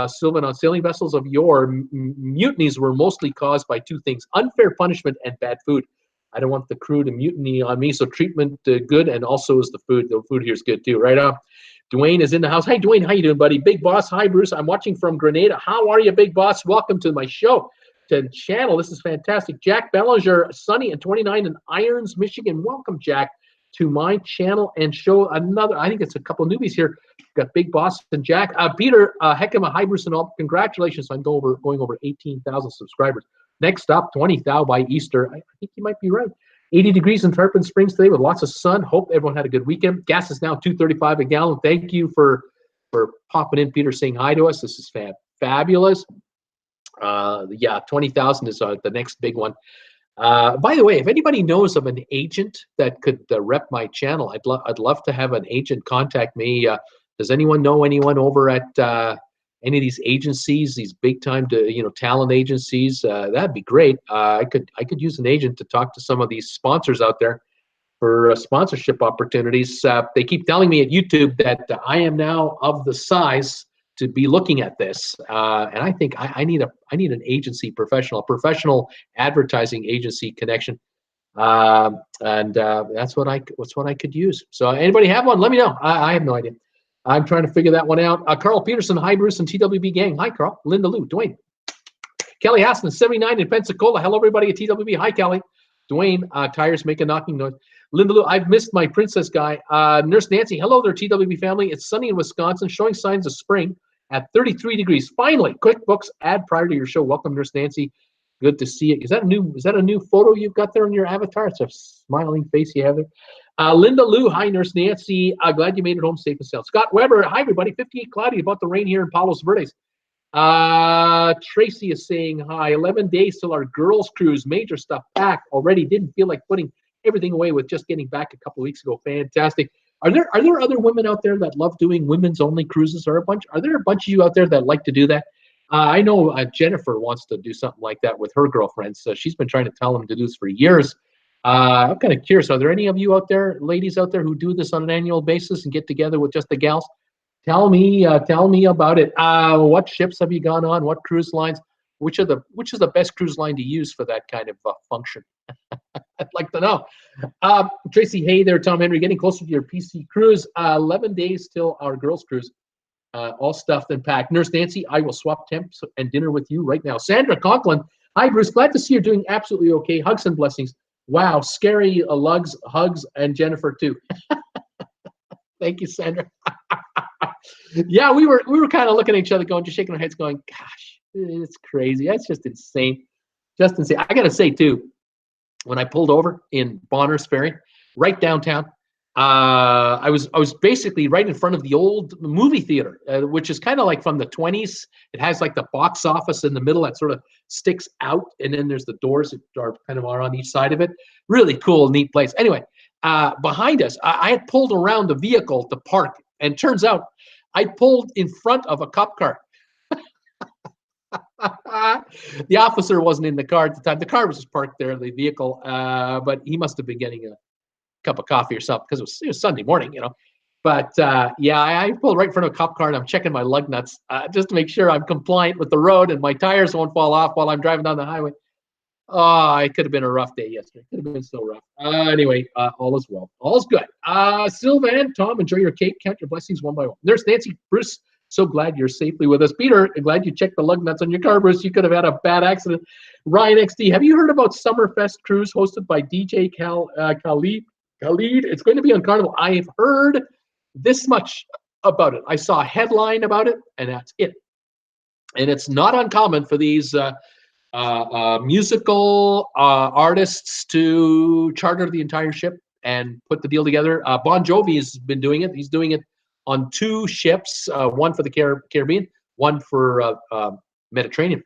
Sylvan, on sailing vessels of yore, mutinies were mostly caused by 2 things: unfair punishment and bad food. I don't want the crew to mutiny on me, so treatment good, and also is the food. The food here is good too, right? Dwayne is in the house. Hi, Dwayne. How you doing, buddy? Big Boss. Hi, Bruce. I'm watching from Grenada. How are you, Big Boss? Welcome to my show, to channel. This is fantastic. Jack Bellinger, sunny and 29 in Irons, Michigan. Welcome, Jack, to my channel and show. Another, I think it's a couple newbies here. Got Big Boss and Jack. Peter Heckema, hi, Bruce and all. Congratulations on going over 18,000 subscribers. Next up, 20,000 by Easter. I think you might be right. 80 degrees in Tarpon Springs today with lots of sun. Hope everyone had a good weekend. Gas is now $2.35 a gallon. Thank you for popping in, Peter, saying hi to us. This is fabulous. Yeah, 20,000 is the next big one. By the way, if anybody knows of an agent that could rep my channel, I'd love to have an agent contact me. Does anyone know anyone over at any of these agencies, these big time talent agencies? That'd be great. I could use an agent to talk to some of these sponsors out there for sponsorship opportunities. They keep telling me at YouTube that I am now of the size to be looking at this, and I think I need an agency professional advertising agency connection, and that's what I could use. So anybody have one? Let me know. I have no idea. I'm trying to figure that one out. Carl Peterson, hi Bruce and TWB gang. Hi Carl, Linda Lou, Dwayne, Kelly Aston, 79 in Pensacola. Hello everybody at TWB. Hi Kelly, Dwayne. Tires make a knocking noise. Linda Lou, I've missed my princess guy. Nurse Nancy, hello there, TWB family. It's sunny in Wisconsin, showing signs of spring at 33 degrees. Finally, QuickBooks ad prior to your show. Welcome, Nurse Nancy. Good to see it. Is that a new photo you've got there on your avatar? It's a smiling face you have there. Linda Lou, hi, Nurse Nancy. Glad you made it home safe and sound. Scott Weber, hi, everybody. 58 cloudy, about the rain here in Palos Verdes. Tracy is saying hi. 11 days till our girls cruise. Major stuff packed already. Didn't feel like putting everything away with just getting back a couple of weeks ago. Fantastic. Are there other women out there that love doing women's only cruises? Are there a bunch of you out there that like to do that? I know Jennifer wants to do something like that with her girlfriends. So she's been trying to tell them to do this for years. I'm kind of curious. Are there any of you out there, ladies out there, who do this on an annual basis and get together with just the gals? Tell me about it. What ships have you gone on? What cruise lines? Which is the best cruise line to use for that kind of function? I'd like to know. Tracy, hey there, Tom Henry. Getting closer to your PC cruise. 11 days till our girls cruise. All stuffed and packed. Nurse Nancy, I will swap temps and dinner with you right now. Sandra Conklin, hi Bruce, glad to see you're doing absolutely okay. Hugs and blessings. Wow, scary lugs, hugs, and Jennifer too. Thank you, Sandra. Yeah, we were kind of looking at each other, going, just shaking our heads, going, gosh, it's crazy. That's just insane. Just insane. I gotta say too, when I pulled over in Bonners Ferry, right downtown, I was basically right in front of the old movie theater, which is kind of like from the 20s. It has like the box office in the middle that sort of sticks out, and then there's the doors that are kind of on each side of it. Really cool, neat place. Anyway, behind us, I had pulled around the vehicle to park, and turns out I pulled in front of a cop car. The officer wasn't in the car at the time. The car was just parked there, the vehicle, but he must have been getting a cup of coffee or something, because it was Sunday morning, But yeah, I pulled right in front of a cop car, and I'm checking my lug nuts just to make sure I'm compliant with the road and my tires won't fall off while I'm driving down the highway. Oh, it could have been a rough day yesterday. It could have been so rough. Anyway, all is well. All's good. Sylvan, Tom, enjoy your cake. Count your blessings one by one. There's Nancy, Bruce. So glad you're safely with us. Peter, glad you checked the lug nuts on your car, Bruce. You could have had a bad accident. Ryan XD, have you heard about Summerfest Cruise hosted by DJ Khalid? It's going to be on Carnival. I have heard this much about it. I saw a headline about it, and that's it. And it's not uncommon for these musical artists to charter the entire ship and put the deal together. Bon Jovi has been doing it. He's doing it on 2 ships, one for the Caribbean, one for Mediterranean.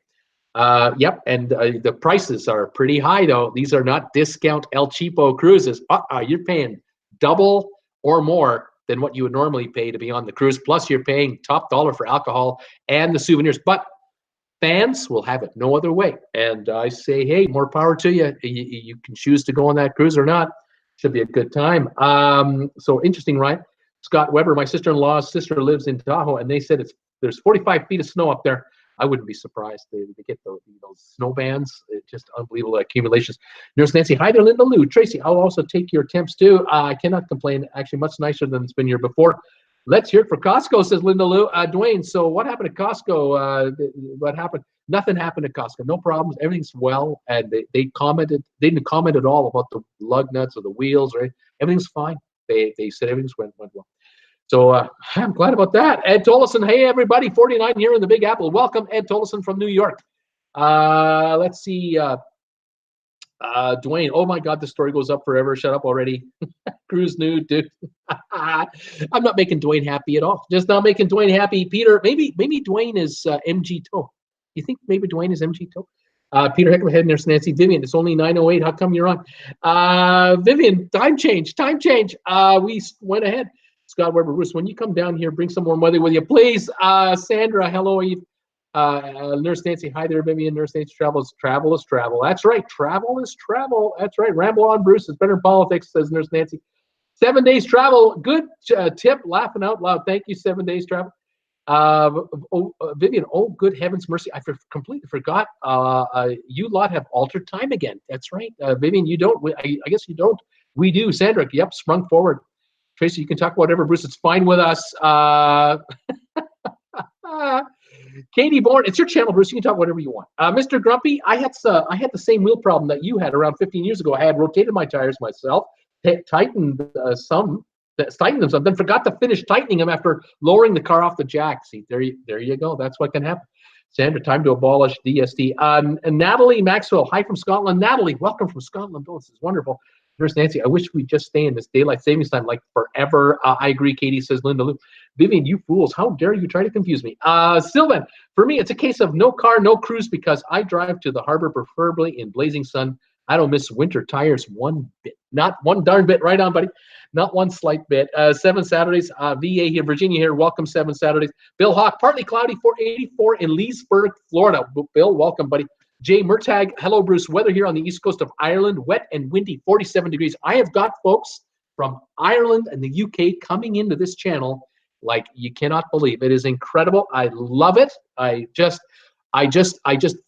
Yep, and the prices are pretty high, though. These are not discount El Cheapo cruises. You're paying double or more than what you would normally pay to be on the cruise. Plus, you're paying top dollar for alcohol and the souvenirs. But fans will have it no other way. And I say, hey, more power to you. You can choose to go on that cruise or not. Should be a good time. So interesting, right? Scott Weber, my sister-in-law's sister lives in Tahoe, and they said there's 45 feet of snow up there. I wouldn't be surprised to get those snow bands. It's just unbelievable accumulations. Nurse Nancy, hi there, Linda Lou. Tracy, I'll also take your temps too. I cannot complain. Actually, much nicer than it's been here before. Let's hear it for Costco, says Linda Lou. Dwayne, so what happened to Costco? What happened? Nothing happened at Costco. No problems. Everything's well. And they commented. They didn't comment at all about the lug nuts or the wheels or anything. Everything's fine. They said everything's went well. So I'm glad about that. Ed Tollison, hey everybody, 49 here in the Big Apple. Welcome, Ed Tollison from New York. Let's see, Dwayne. Oh my God, the story goes up forever. Shut up already. Cruise nude, dude. I'm not making Dwayne happy at all. Just not making Dwayne happy. Peter, maybe Dwayne is MG Toe. You think maybe Dwayne is MG Toe? Peter Heckler, head nurse Nancy. Vivian, it's only 9:08. How come you're on? Vivian, time change. We went ahead. Scott Weber, Bruce, when you come down here, bring some warm weather with you, please. Sandra, hello, Eve. Nurse Nancy, hi there, Vivian. Nurse Nancy, travel is travel. That's right, travel is travel. That's right, ramble on, Bruce. It's better in politics, says Nurse Nancy. 7 days travel, good tip, laughing out loud. Thank you, 7 days travel. Vivian, oh, good heavens mercy. I completely forgot. You lot have altered time again. That's right. Vivian, you don't. I guess you don't. We do. Sandra, yep, sprung forward. Tracy, you can talk whatever. Bruce, it's fine with us. Katie Bourne, it's your channel, Bruce. You can talk whatever you want. Mr. Grumpy, I had the same wheel problem that you had around 15 years ago. I had rotated my tires myself, tightened them some, then forgot to finish tightening them after lowering the car off the jack. See, there you go. That's what can happen. Sandra, time to abolish DST. And Natalie Maxwell, hi from Scotland. Natalie, welcome from Scotland. Oh, this is wonderful. There's Nancy. I wish we'd just stay in this daylight savings time like forever. I agree, Katie, says Linda Lou. Vivian, you fools. How dare you try to confuse me? Sylvan, for me, it's a case of no car, no cruise because I drive to the harbor, preferably in blazing sun. I don't miss winter tires one bit. Not one darn bit. Right on, buddy. Not one slight bit. 7 Saturdays. VA here. Virginia here. Welcome, 7 Saturdays. Bill Hawk, partly cloudy, 484 in Leesburg, Florida. Bill, welcome, buddy. Jay Murtag, hello, Bruce. Weather here on the east coast of Ireland, wet and windy, 47 degrees. I have got folks from Ireland and the UK coming into this channel like you cannot believe. It is incredible. I love it. I just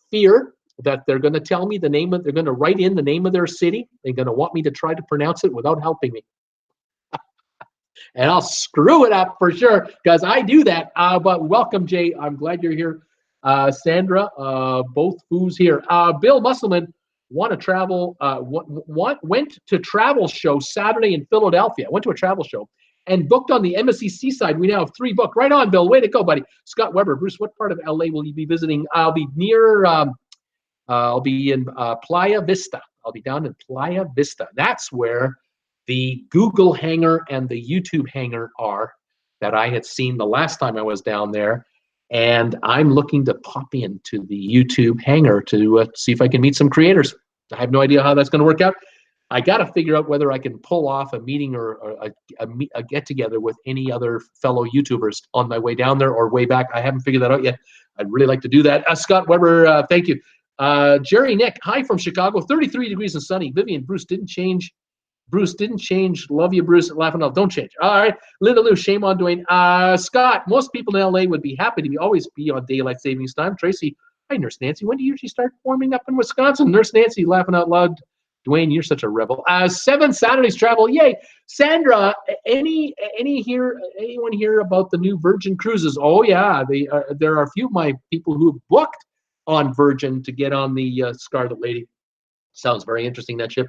fear that they're going to tell me the name of, they're going to write in the name of their city. They're going to want me to try to pronounce it without helping me. And I'll screw it up for sure because I do that. But welcome, Jay. I'm glad you're here. Sandra, both who's here. Bill Musselman went to travel show Saturday in Philadelphia. Went to a travel show and booked on the MSC Seaside. We now have 3 booked. Right on, Bill. Way to go, buddy. Scott Weber, Bruce, what part of LA will you be visiting? I'll be near, I'll be in Playa Vista. I'll be down in Playa Vista. That's where the Google hangar and the YouTube hangar are that I had seen the last time I was down there. And I'm looking to pop into the YouTube hangar to see if I can meet some creators. I have no idea how that's going to work out. I got to figure out whether I can pull off a meeting or a get-together with any other fellow YouTubers on my way down there or way back. I haven't figured that out yet. I'd really like to do that. Scott Weber, thank you. Jerry Nick, hi from Chicago, 33 degrees and sunny. Vivian, Bruce didn't change. Bruce didn't change. Love you, Bruce. Laughing off. Don't change. All right. Linda Lou, shame on Dwayne. Scott, most people in LA would be happy to always be on daylight savings time. Tracy, hi, Nurse Nancy. When do you usually start warming up in Wisconsin? Nurse Nancy, laughing out loud. Dwayne, you're such a rebel. 7 Saturdays travel. Yay. Sandra, anyone here about the new Virgin Cruises? Oh, yeah. There are a few of my people who have booked on Virgin to get on the Scarlet Lady. Sounds very interesting, that ship.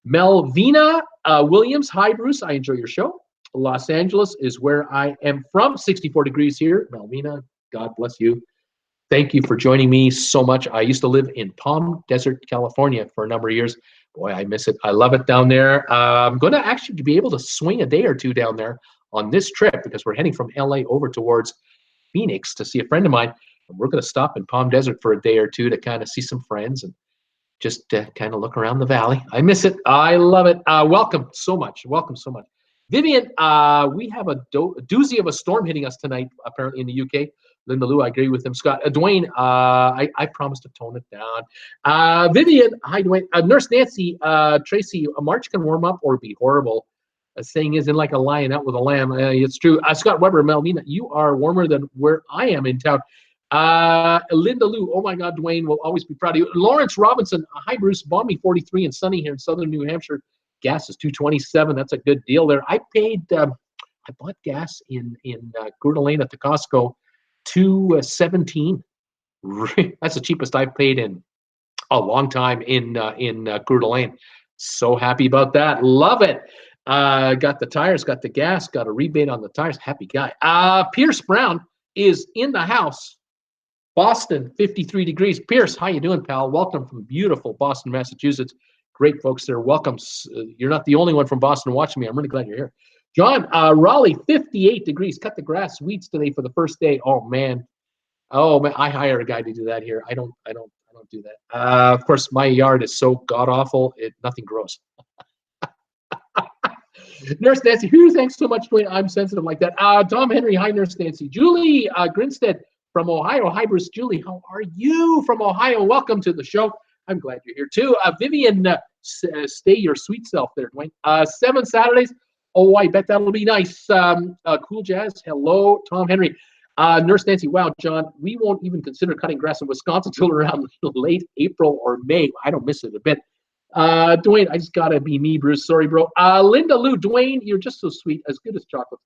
Melvina Williams, hi Bruce, I enjoy your show. Los Angeles is where I am from, 64 degrees here. Melvina, God bless you. Thank you for joining me so much. I used to live in Palm Desert, California for a number of years. Boy, I miss it. I love it down there. I'm going to actually be able to swing a day or two down there on this trip because we're heading from LA over towards Phoenix to see a friend of mine. And we're going to stop in Palm Desert for a day or two to kind of see some friends and just kind of look around the valley. I miss it. I love it. Welcome so much. Welcome so much. Vivian, we have a doozy of a storm hitting us tonight, apparently in the UK. Linda Lou, I agree with him. Scott, Dwayne, I promised to tone it down. Vivian, hi, Dwayne. Nurse Nancy, Tracy, a March can warm up or be horrible. A saying isn't like a lion out with a lamb. It's true. Scott Weber, Melvina, you are warmer than where I am in town. Linda Lou, oh my God, Dwayne will always be proud of you. Lawrence Robinson, hi Bruce, balmy 43 and sunny here in southern New Hampshire. Gas is $2.27. That's a good deal there. I paid, I bought gas in Coeur d'Alene at the Costco, $2.17. That's the cheapest I've paid in a long time in Coeur d'Alene. So happy about that. Love it. Got the tires, got the gas, got a rebate on the tires. Happy guy. Pierce Brown is in the house. Boston, 53 degrees. Pierce, how you doing, pal? Welcome from beautiful Boston, Massachusetts. Great folks there. Welcome. You're not the only one from Boston watching me. I'm really glad you're here. John, Raleigh, 58 degrees. Cut the grass weeds today for the first day. Oh man. I hire a guy to do that here. I don't do that. Of course, my yard is so god awful. Nothing grows. Nurse Nancy, thanks so much, Dwayne. I'm sensitive like that. Tom Henry, hi, Nurse Nancy. Julie Grinstead from Ohio. Hi, Bruce. Julie, how are you from Ohio? Welcome to the show. I'm glad you're here too. Vivian, stay your sweet self there, Dwayne. 7 Saturdays. Oh, I bet that'll be nice. Cool Jazz. Hello, Tom Henry. Nurse Nancy, wow, John, we won't even consider cutting grass in Wisconsin until around late April or May. I don't miss it a bit. Dwayne, I just gotta be me, Bruce. Sorry, bro. Linda Lou, Dwayne, you're just so sweet, as good as chocolate.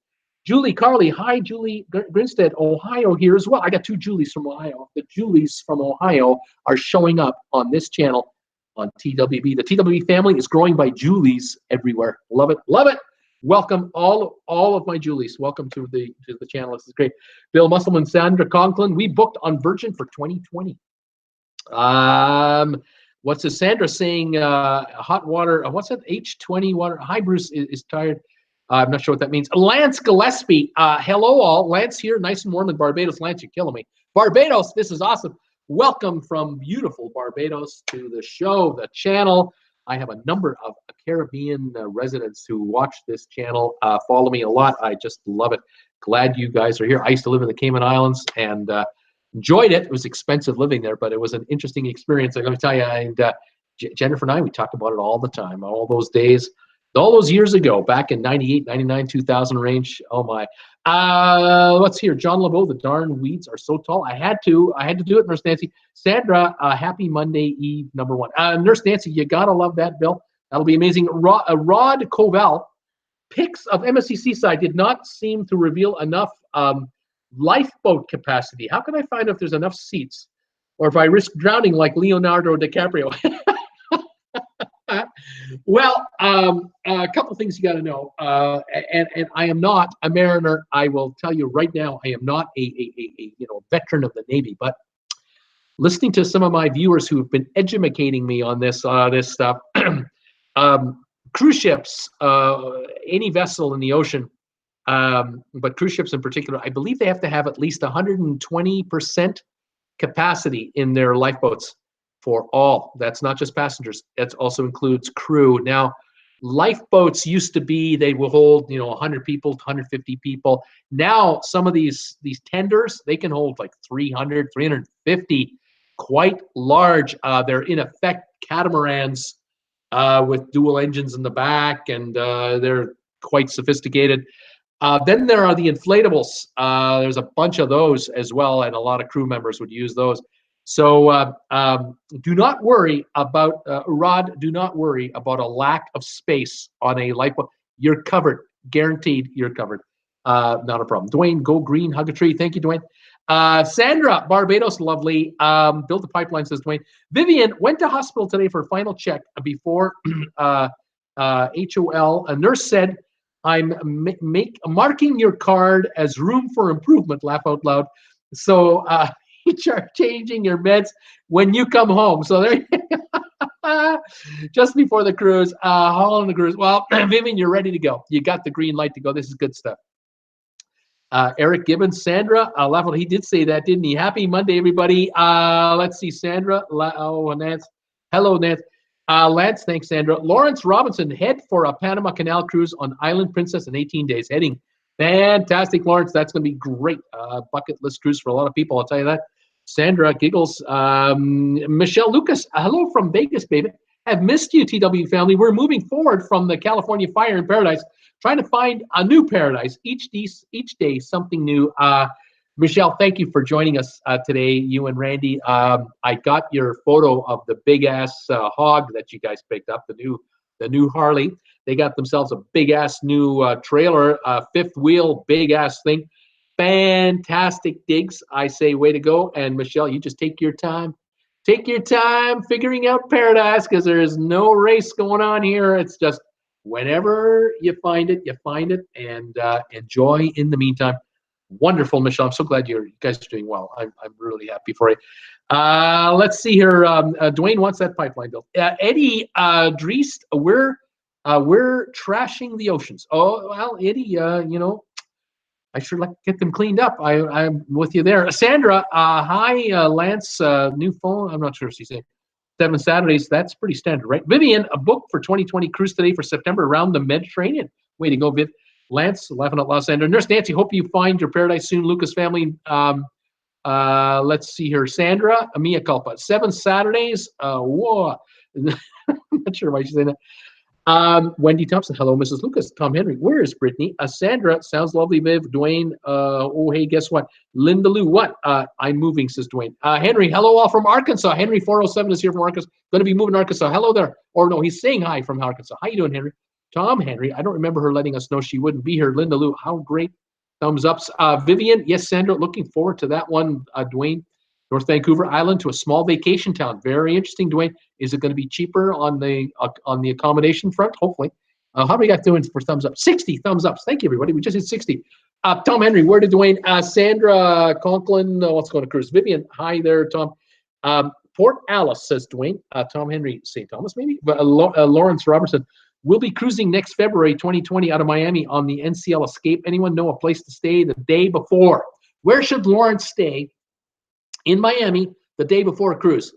Julie Carly, hi, Julie Grinstead, Ohio here as well. I got two Julies from Ohio. The Julies from Ohio are showing up on this channel on TWB. The TWB family is growing by Julies everywhere. Love it, love it. Welcome all of my Julies. Welcome to the channel. This is great. Bill Musselman, Sandra Conklin. We booked on Virgin for 2020. What's this? Sandra saying hot water. What's that? H20 water. Hi, Bruce is tired. I'm not sure what that means. Lance Gillespie. Hello all. Lance here, nice and warm in Barbados. Lance, you're killing me. Barbados, this is awesome. Welcome from beautiful Barbados to the show, the channel. I have a number of Caribbean residents who watch this channel, follow me a lot. I just love it. Glad you guys are here. I used to live in the Cayman Islands and enjoyed it. It was expensive living there, but it was an interesting experience. I'm going to tell you, and Jennifer and I, we talk about it all the time, all those days, all those years ago, back in 98, 99, 2000 range. Oh my. Let's hear. John LeBeau, the darn weeds are so tall. I had to do it, Nurse Nancy. Sandra, happy Monday Eve, #1. Nurse Nancy, you gotta love that, Bill. That'll be amazing. Rod Covell, pics of MSC Seaside did not seem to reveal enough lifeboat capacity. How can I find if there's enough seats, or if I risk drowning like Leonardo DiCaprio? Well, a couple things you got to know, and I am not a mariner. I will tell you right now, I am not a veteran of the Navy. But listening to some of my viewers who have been educating me on this stuff, cruise ships, any vessel in the ocean, but cruise ships in particular, I believe they have to have at least 120% capacity in their lifeboats. For all. That's not just passengers. That also includes crew. Now, lifeboats used to be, they will hold 100 people, 150 people. Now, some of these tenders, they can hold like 300, 350, quite large. They're in effect catamarans with dual engines in the back, and they're quite sophisticated. Then there are the inflatables. There's a bunch of those as well, and a lot of crew members would use those. So do not worry about, Rod, do not worry about a lack of space on a lifeboat. You're covered. Guaranteed you're covered. Not a problem. Dwayne, go green, hug a tree. Thank you, Dwayne. Sandra, Barbados, lovely. Build the pipeline, says Dwayne. Vivian went to hospital today for a final check before HOL. A nurse said, I'm marking your card as room for improvement, laugh out loud. So, changing your meds when you come home. So there, just before the cruise, hauling the cruise. Well, Vivian, you're ready to go. You got the green light to go. This is good stuff. Eric Gibbons, Sandra, he did say that, didn't he? Happy Monday, everybody. Let's see, Sandra. Nance. Hello, Nance. Lance, thanks, Sandra. Lawrence Robinson, head for a Panama Canal cruise on Island Princess in 18 days. Heading. Fantastic, Lawrence. That's going to be great. Bucket list cruise for a lot of people, I'll tell you that. Sandra giggles. Michelle Lucas, hello from Vegas, baby. Have missed you, TW family. We're moving forward from the California fire in paradise, trying to find a new paradise. Each day, something new. Michelle, thank you for joining us today, you and Randy. I got your photo of the big-ass hog that you guys picked up, the new Harley. They got themselves a big-ass new trailer, fifth wheel, big-ass thing. Fantastic digs. I say way to go. And Michelle, you just take your time. Take your time figuring out paradise, because there is no race going on here. It's just whenever you find it, and enjoy in the meantime. Wonderful, Michelle. I'm so glad you guys are doing well. I'm really happy for you. Let's see here. Dwayne wants that pipeline built. Eddie Dreest, we're trashing the oceans. Oh, well, Eddie, I sure like to get them cleaned up. I'm with you there. Sandra, hi, Lance, new phone. I'm not sure if she's saying 7 Saturdays. That's pretty standard, right? Vivian, a book for 2020 cruise today for September around the Mediterranean. Way to go, Viv. Lance, laughing out loud, Sandra. Nurse Nancy, hope you find your paradise soon. Lucas family. Let's see here. Sandra, mea culpa. 7 Saturdays. Whoa. I'm not sure why she's saying that. Wendy Thompson, hello, Mrs. Lucas. Tom Henry, where is Brittany? Sandra, sounds lovely, Viv. Dwayne, oh, hey, guess what? Linda Lou, what? I'm moving, says Dwayne. Henry, hello, all from Arkansas. Henry 407 is here from Arkansas. Going to be moving to Arkansas. Hello there. Or no, he's saying hi from Arkansas. How you doing, Henry? Tom Henry, I don't remember her letting us know she wouldn't be here. Linda Lou, how great. Thumbs ups. Vivian, yes, Sandra, looking forward to that one. Dwayne, North Vancouver Island to a small vacation town. Very interesting, Dwayne. Is it going to be cheaper on the accommodation front? Hopefully. How many got doing for thumbs up? 60 thumbs ups. Thank you, everybody. We just hit 60. Tom Henry, where did Dwayne? Sandra Conklin, let's go to cruise. Vivian, hi there, Tom. Port Alice, says Dwayne. Tom Henry, St. Thomas, maybe. Lawrence Robertson, we'll be cruising next February 2020 out of Miami on the NCL Escape. Anyone know a place to stay the day before? Where should Lawrence stay in Miami the day before a cruise?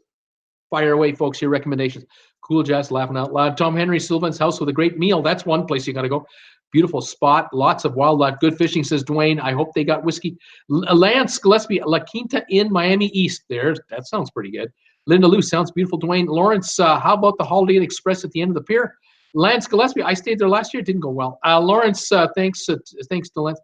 Fire away, folks, your recommendations. Cool Jazz, laughing out loud. Tom Henry, Sylvan's house with a great meal. That's one place you got to go. Beautiful spot, lots of wildlife, good fishing, says Dwayne. I hope they got whiskey. Lance Gillespie, La Quinta in Miami East. That sounds pretty good. Linda Lou, sounds beautiful. Dwayne Lawrence, how about the Holiday Inn Express at the end of the pier? Lance Gillespie, I stayed there last year. It didn't go well. Lawrence, thanks to Lance.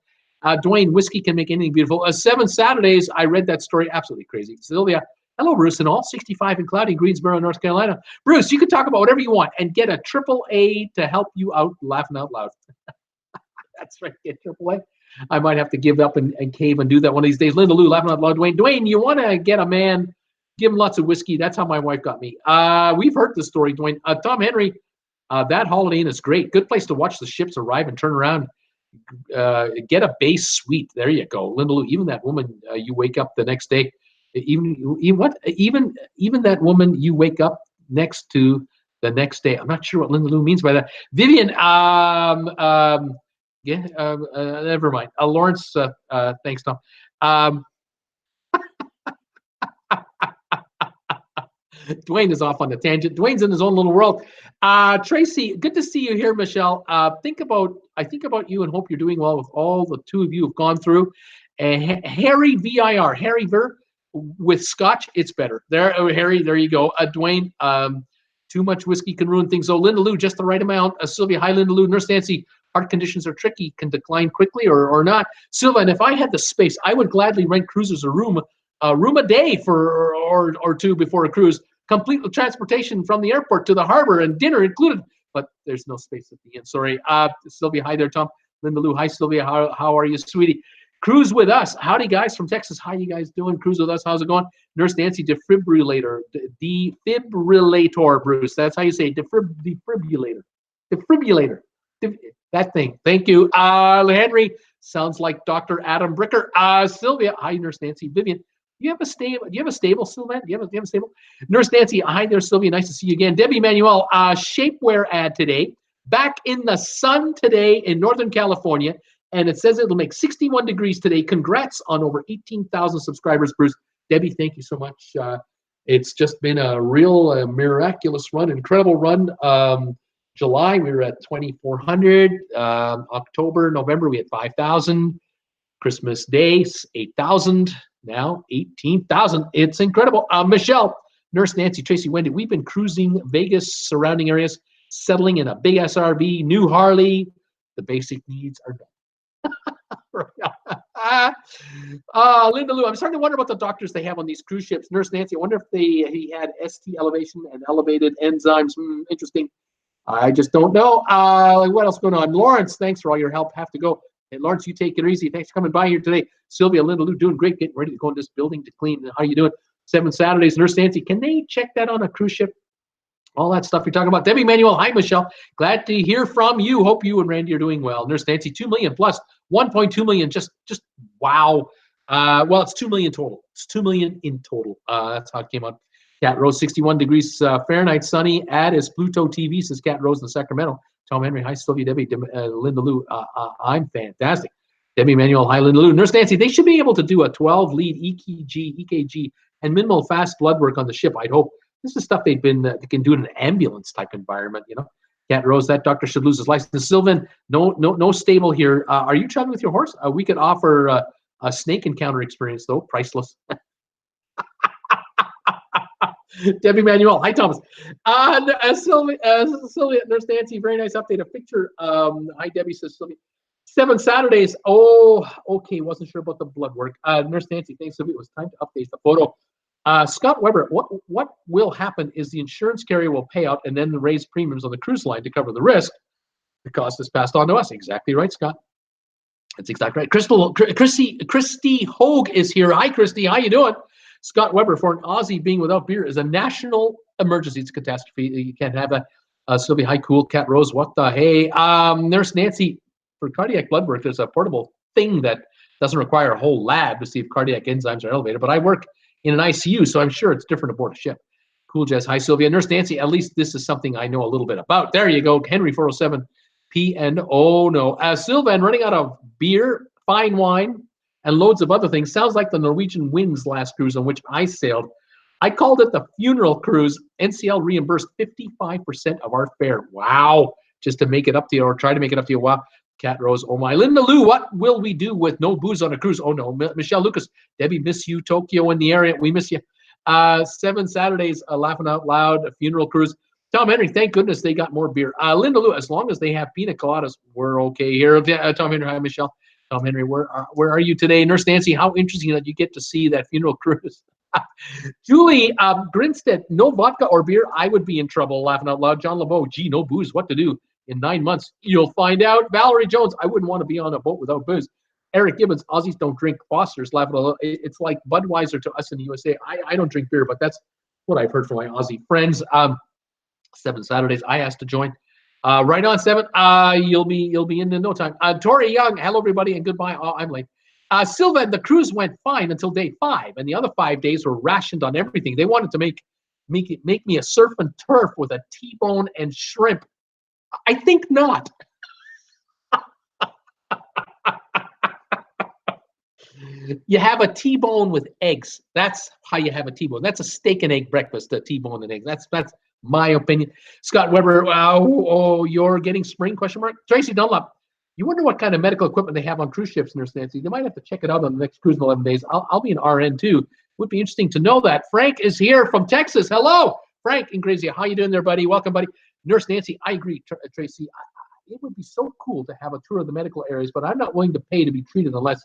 Dwayne, whiskey can make anything beautiful. 7 Saturdays, I read that story. Absolutely crazy. Sylvia, hello, Bruce and all. 65 and cloudy, Greensboro, North Carolina. Bruce, you can talk about whatever you want and get a AAA to help you out, laughing out loud. That's right, get AAA. I might have to give up and cave and do that one of these days. Linda Lou, laughing out loud. Dwayne, you want to get a man, give him lots of whiskey. That's how my wife got me. We've heard this story, Dwayne. Tom Henry, that Holiday Inn is great. Good place to watch the ships arrive and turn around. Get a base suite. There you go. Linda Lou, even that woman, you wake up the next day. Even that woman you wake up next to the next day. I'm not sure what Linda Lou means by that. Vivian, never mind. Lawrence, thanks, Tom. Dwayne is off on the tangent. Dwayne's in his own little world. Tracy, good to see you here, Michelle. I think about you and hope you're doing well with all the two of you have gone through. Harry VIR, Harry Ver, with Scotch, it's better. There, Harry, there you go. Dwayne, too much whiskey can ruin things. So Linda Lou, just the right amount. Sylvia, hi, Linda Lou. Nurse Nancy, heart conditions are tricky, can decline quickly or not. Sylvia, and if I had the space, I would gladly rent cruisers a room a day for or two before a cruise, complete with transportation from the airport to the harbor and dinner included. But there's no space at the end. Sorry. Sylvia, hi there, Tom. Linda Lou, hi, Sylvia. How are you, sweetie? Cruise with us. Howdy, guys from Texas. How you guys doing? Cruise with us. How's it going? Nurse Nancy, defibrillator. Defibrillator, Bruce. That's how you say it. Defibrillator. Defibrillator. That thing. Thank you. Henry, sounds like Dr. Adam Bricker. Sylvia, hi, Nurse Nancy. Vivian, do you have a stable, Sylvia? Do you have a stable? Nurse Nancy, hi there, Sylvia. Nice to see you again. Debbie Manuel, shapewear ad today. Back in the sun today in Northern California. And it says it'll make 61 degrees today. Congrats on over 18,000 subscribers, Bruce. Debbie, thank you so much. It's just been a real miraculous run, incredible run. July, we were at 2,400. October, November, we had 5,000. Christmas Day, 8,000. Now, 18,000. It's incredible. Michelle, Nurse Nancy, Tracy, Wendy, we've been cruising Vegas, surrounding areas, settling in a big SRV, new Harley. The basic needs are done. Linda Lou, I'm starting to wonder about the doctors they have on these cruise ships. Nurse Nancy, I wonder if he had ST elevation and elevated enzymes. Interesting. I just don't know. What else going on? Lawrence, thanks for all your help. Have to go. Hey, Lawrence, you take it easy. Thanks for coming by here today. Sylvia, Linda Lou, doing great. Getting ready to go in this building to clean. How you doing? 7 Saturdays. Nurse Nancy, can they check that on a cruise ship? All that stuff you're talking about. Debbie Manuel, hi, Michelle. Glad to hear from you. Hope you and Randy are doing well. Nurse Nancy, 2 million plus 1.2 million. Just wow. Well, it's 2 million total. It's 2 million in total. That's how it came out. Cat Rose, 61 degrees Fahrenheit, sunny. Ad is Pluto TV, says Cat Rose in Sacramento. Tom Henry, hi, Sylvia, Debbie, Linda Lou. I'm fantastic. Debbie Manuel, hi, Linda Lou. Nurse Nancy, they should be able to do a 12-lead EKG, and minimal fast blood work on the ship, I'd hope. This is stuff they can do in an ambulance type environment, you know. Cat Rose, that doctor should lose his license. Sylvan, no stable here. Are you traveling with your horse? We could offer a snake encounter experience though, priceless. Debbie Manuel, hi Thomas. Sylvia, Nurse Nancy, very nice update. A picture. Hi Debbie, says Sylvia. 7 Saturdays. Oh, okay. Wasn't sure about the blood work. Nurse Nancy, thanks Sylvia. It was time to update the photo. Scott Weber, what will happen is the insurance carrier will pay out and then raise premiums on the cruise line to cover the risk. The cost is passed on to us. Exactly right, Scott. That's exactly right. Christy Hogue is here. Hi, Christy. How you doing? Scott Weber, for an Aussie being without beer is a national emergency. It's a catastrophe. You can't have that. Sylvia, hi, cool. Cat Rose, what the hey? Nurse Nancy, for cardiac blood work, there's a portable thing that doesn't require a whole lab to see if cardiac enzymes are elevated. But I work in an ICU, so I'm sure it's different aboard a ship. Cool, Jess. Hi, Sylvia. Nurse Nancy, at least this is something I know a little bit about. There you go. Henry 407. P&O, oh no. Sylvan, running out of beer, fine wine, and loads of other things. Sounds like the Norwegian Winds last cruise on which I sailed. I called it the funeral cruise. NCL reimbursed 55% of our fare. Wow. Just to make it up to you, or try to make it up to you. Wow. Cat Rose, oh my. Linda Lou, what will we do with no booze on a cruise? Oh no. Michelle Lucas, Debbie, miss you. Tokyo in the area. We miss you. 7 Saturdays, laughing out loud, a funeral cruise. Tom Henry, thank goodness they got more beer. Linda Lou, as long as they have pina coladas, we're okay here. Tom Henry, hi, Michelle. Tom Henry, where are you today? Nurse Nancy, how interesting that you get to see that funeral cruise. Julie Grinstead, no vodka or beer, I would be in trouble, laughing out loud. John LeBeau, gee, no booze, what to do in 9 months? You'll find out. Valerie Jones, I wouldn't want to be on a boat without booze. Eric Gibbons, Aussies don't drink Foster's, laughing out loud. It's like Budweiser to us in the USA. I don't drink beer, but that's what I've heard from my Aussie friends. 7 Saturdays. I asked to join. Right on 7. You'll be in no time. Tori Young, hello everybody and goodbye. Oh, I'm late. Sylvan, the cruise went fine until day 5, and the other 5 days were rationed on everything. They wanted to make me a surf and turf with a T-bone and shrimp. I think not. You have a T-bone with eggs. That's how you have a T-bone. That's a steak and egg breakfast, a T-bone and eggs. That's my opinion. Scott Weber, oh, you're getting spring, question mark? Tracy Dunlop, you wonder what kind of medical equipment they have on cruise ships, Nurse Nancy. They might have to check it out on the next cruise in 11 days. I'll be an RN too. Would be interesting to know that. Frank is here from Texas. Hello, Frank in Grazia. How you doing there, buddy? Welcome, buddy. Nurse Nancy, I agree, Tracy. It would be so cool to have a tour of the medical areas, but I'm not willing to pay to be treated unless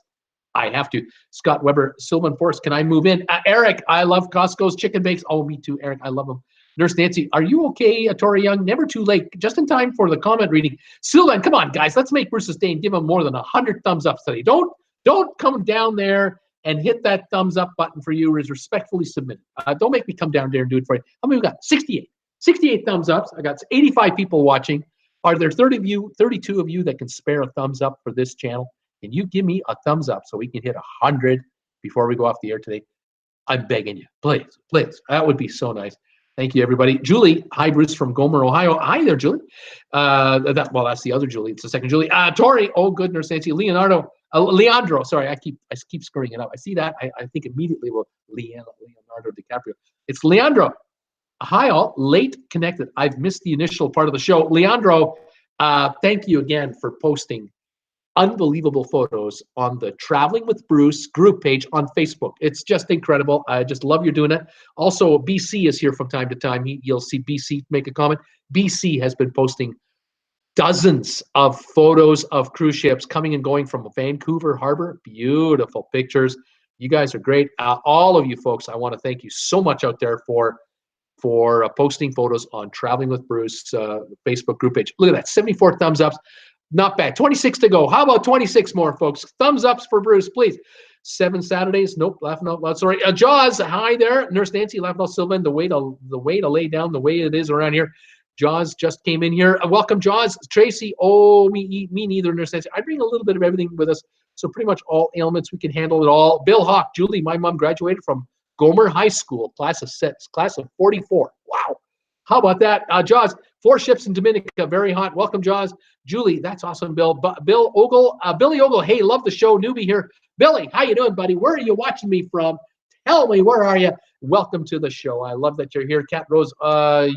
I have to. Scott Weber, Sylvan Force, can I move in? Eric, I love Costco's chicken bakes. Oh, me too, Eric. I love them. Nurse Nancy, are you okay, Tori Young? Never too late. Just in time for the comment reading. Sylvan, come on, guys. Let's make Bruce's day and give him more than 100 thumbs up today. Don't come down there and hit that thumbs up button for you is respectfully submitted. Don't make me come down there and do it for you. How many we got? 68. 68 thumbs ups. I got 85 people watching. Are there 32 of you that can spare a thumbs up for this channel? Can you give me a thumbs up so we can hit 100 before we go off the air today? I'm begging you. Please, please. That would be so nice. Thank you, everybody. Julie, hi, Bruce from Gomer, Ohio. Hi there, Julie. That's the other Julie. It's the second Julie. Tori, oh, good, Nurse Nancy. Leandro, sorry, I keep screwing it up. I see that. I think immediately, well, Leonardo DiCaprio. It's Leandro. Hi, all. Late connected. I've missed the initial part of the show. Leandro, thank you again for posting unbelievable photos on the Traveling with Bruce group page on Facebook. It's just incredible. I just love you doing it. Also, BC is here from time to time. You'll see BC make a comment. BC has been posting dozens of photos of cruise ships coming and going from Vancouver Harbor. Beautiful pictures. You guys are great. All of you folks, I want to thank you so much out there for posting photos on Traveling with Bruce Facebook group page. Look at that, 74 thumbs ups. Not bad. 26 to go. How about 26 more, folks? Thumbs ups for Bruce, please. 7 Saturdays. Nope, laughing out loud. Sorry. Jaws, hi there. Nurse Nancy, laughing out Sylvan. The way to lay down the way it is around here. Jaws just came in here. Welcome, Jaws. Tracy, oh, me neither, Nurse Nancy. I bring a little bit of everything with us, so pretty much all ailments. We can handle it all. Bill Hawk, Julie, my mom graduated from Gomer High School, class of 44. Wow. How about that? Jaws, 4 ships in Dominica, very hot. Welcome, Jaws. Julie, that's awesome, Bill. Bill Ogle, Billy Ogle, hey, love the show. Newbie here. Billy, how you doing, buddy? Where are you watching me from? Tell me, where are you? Welcome to the show. I love that you're here. Cat Rose, Uto,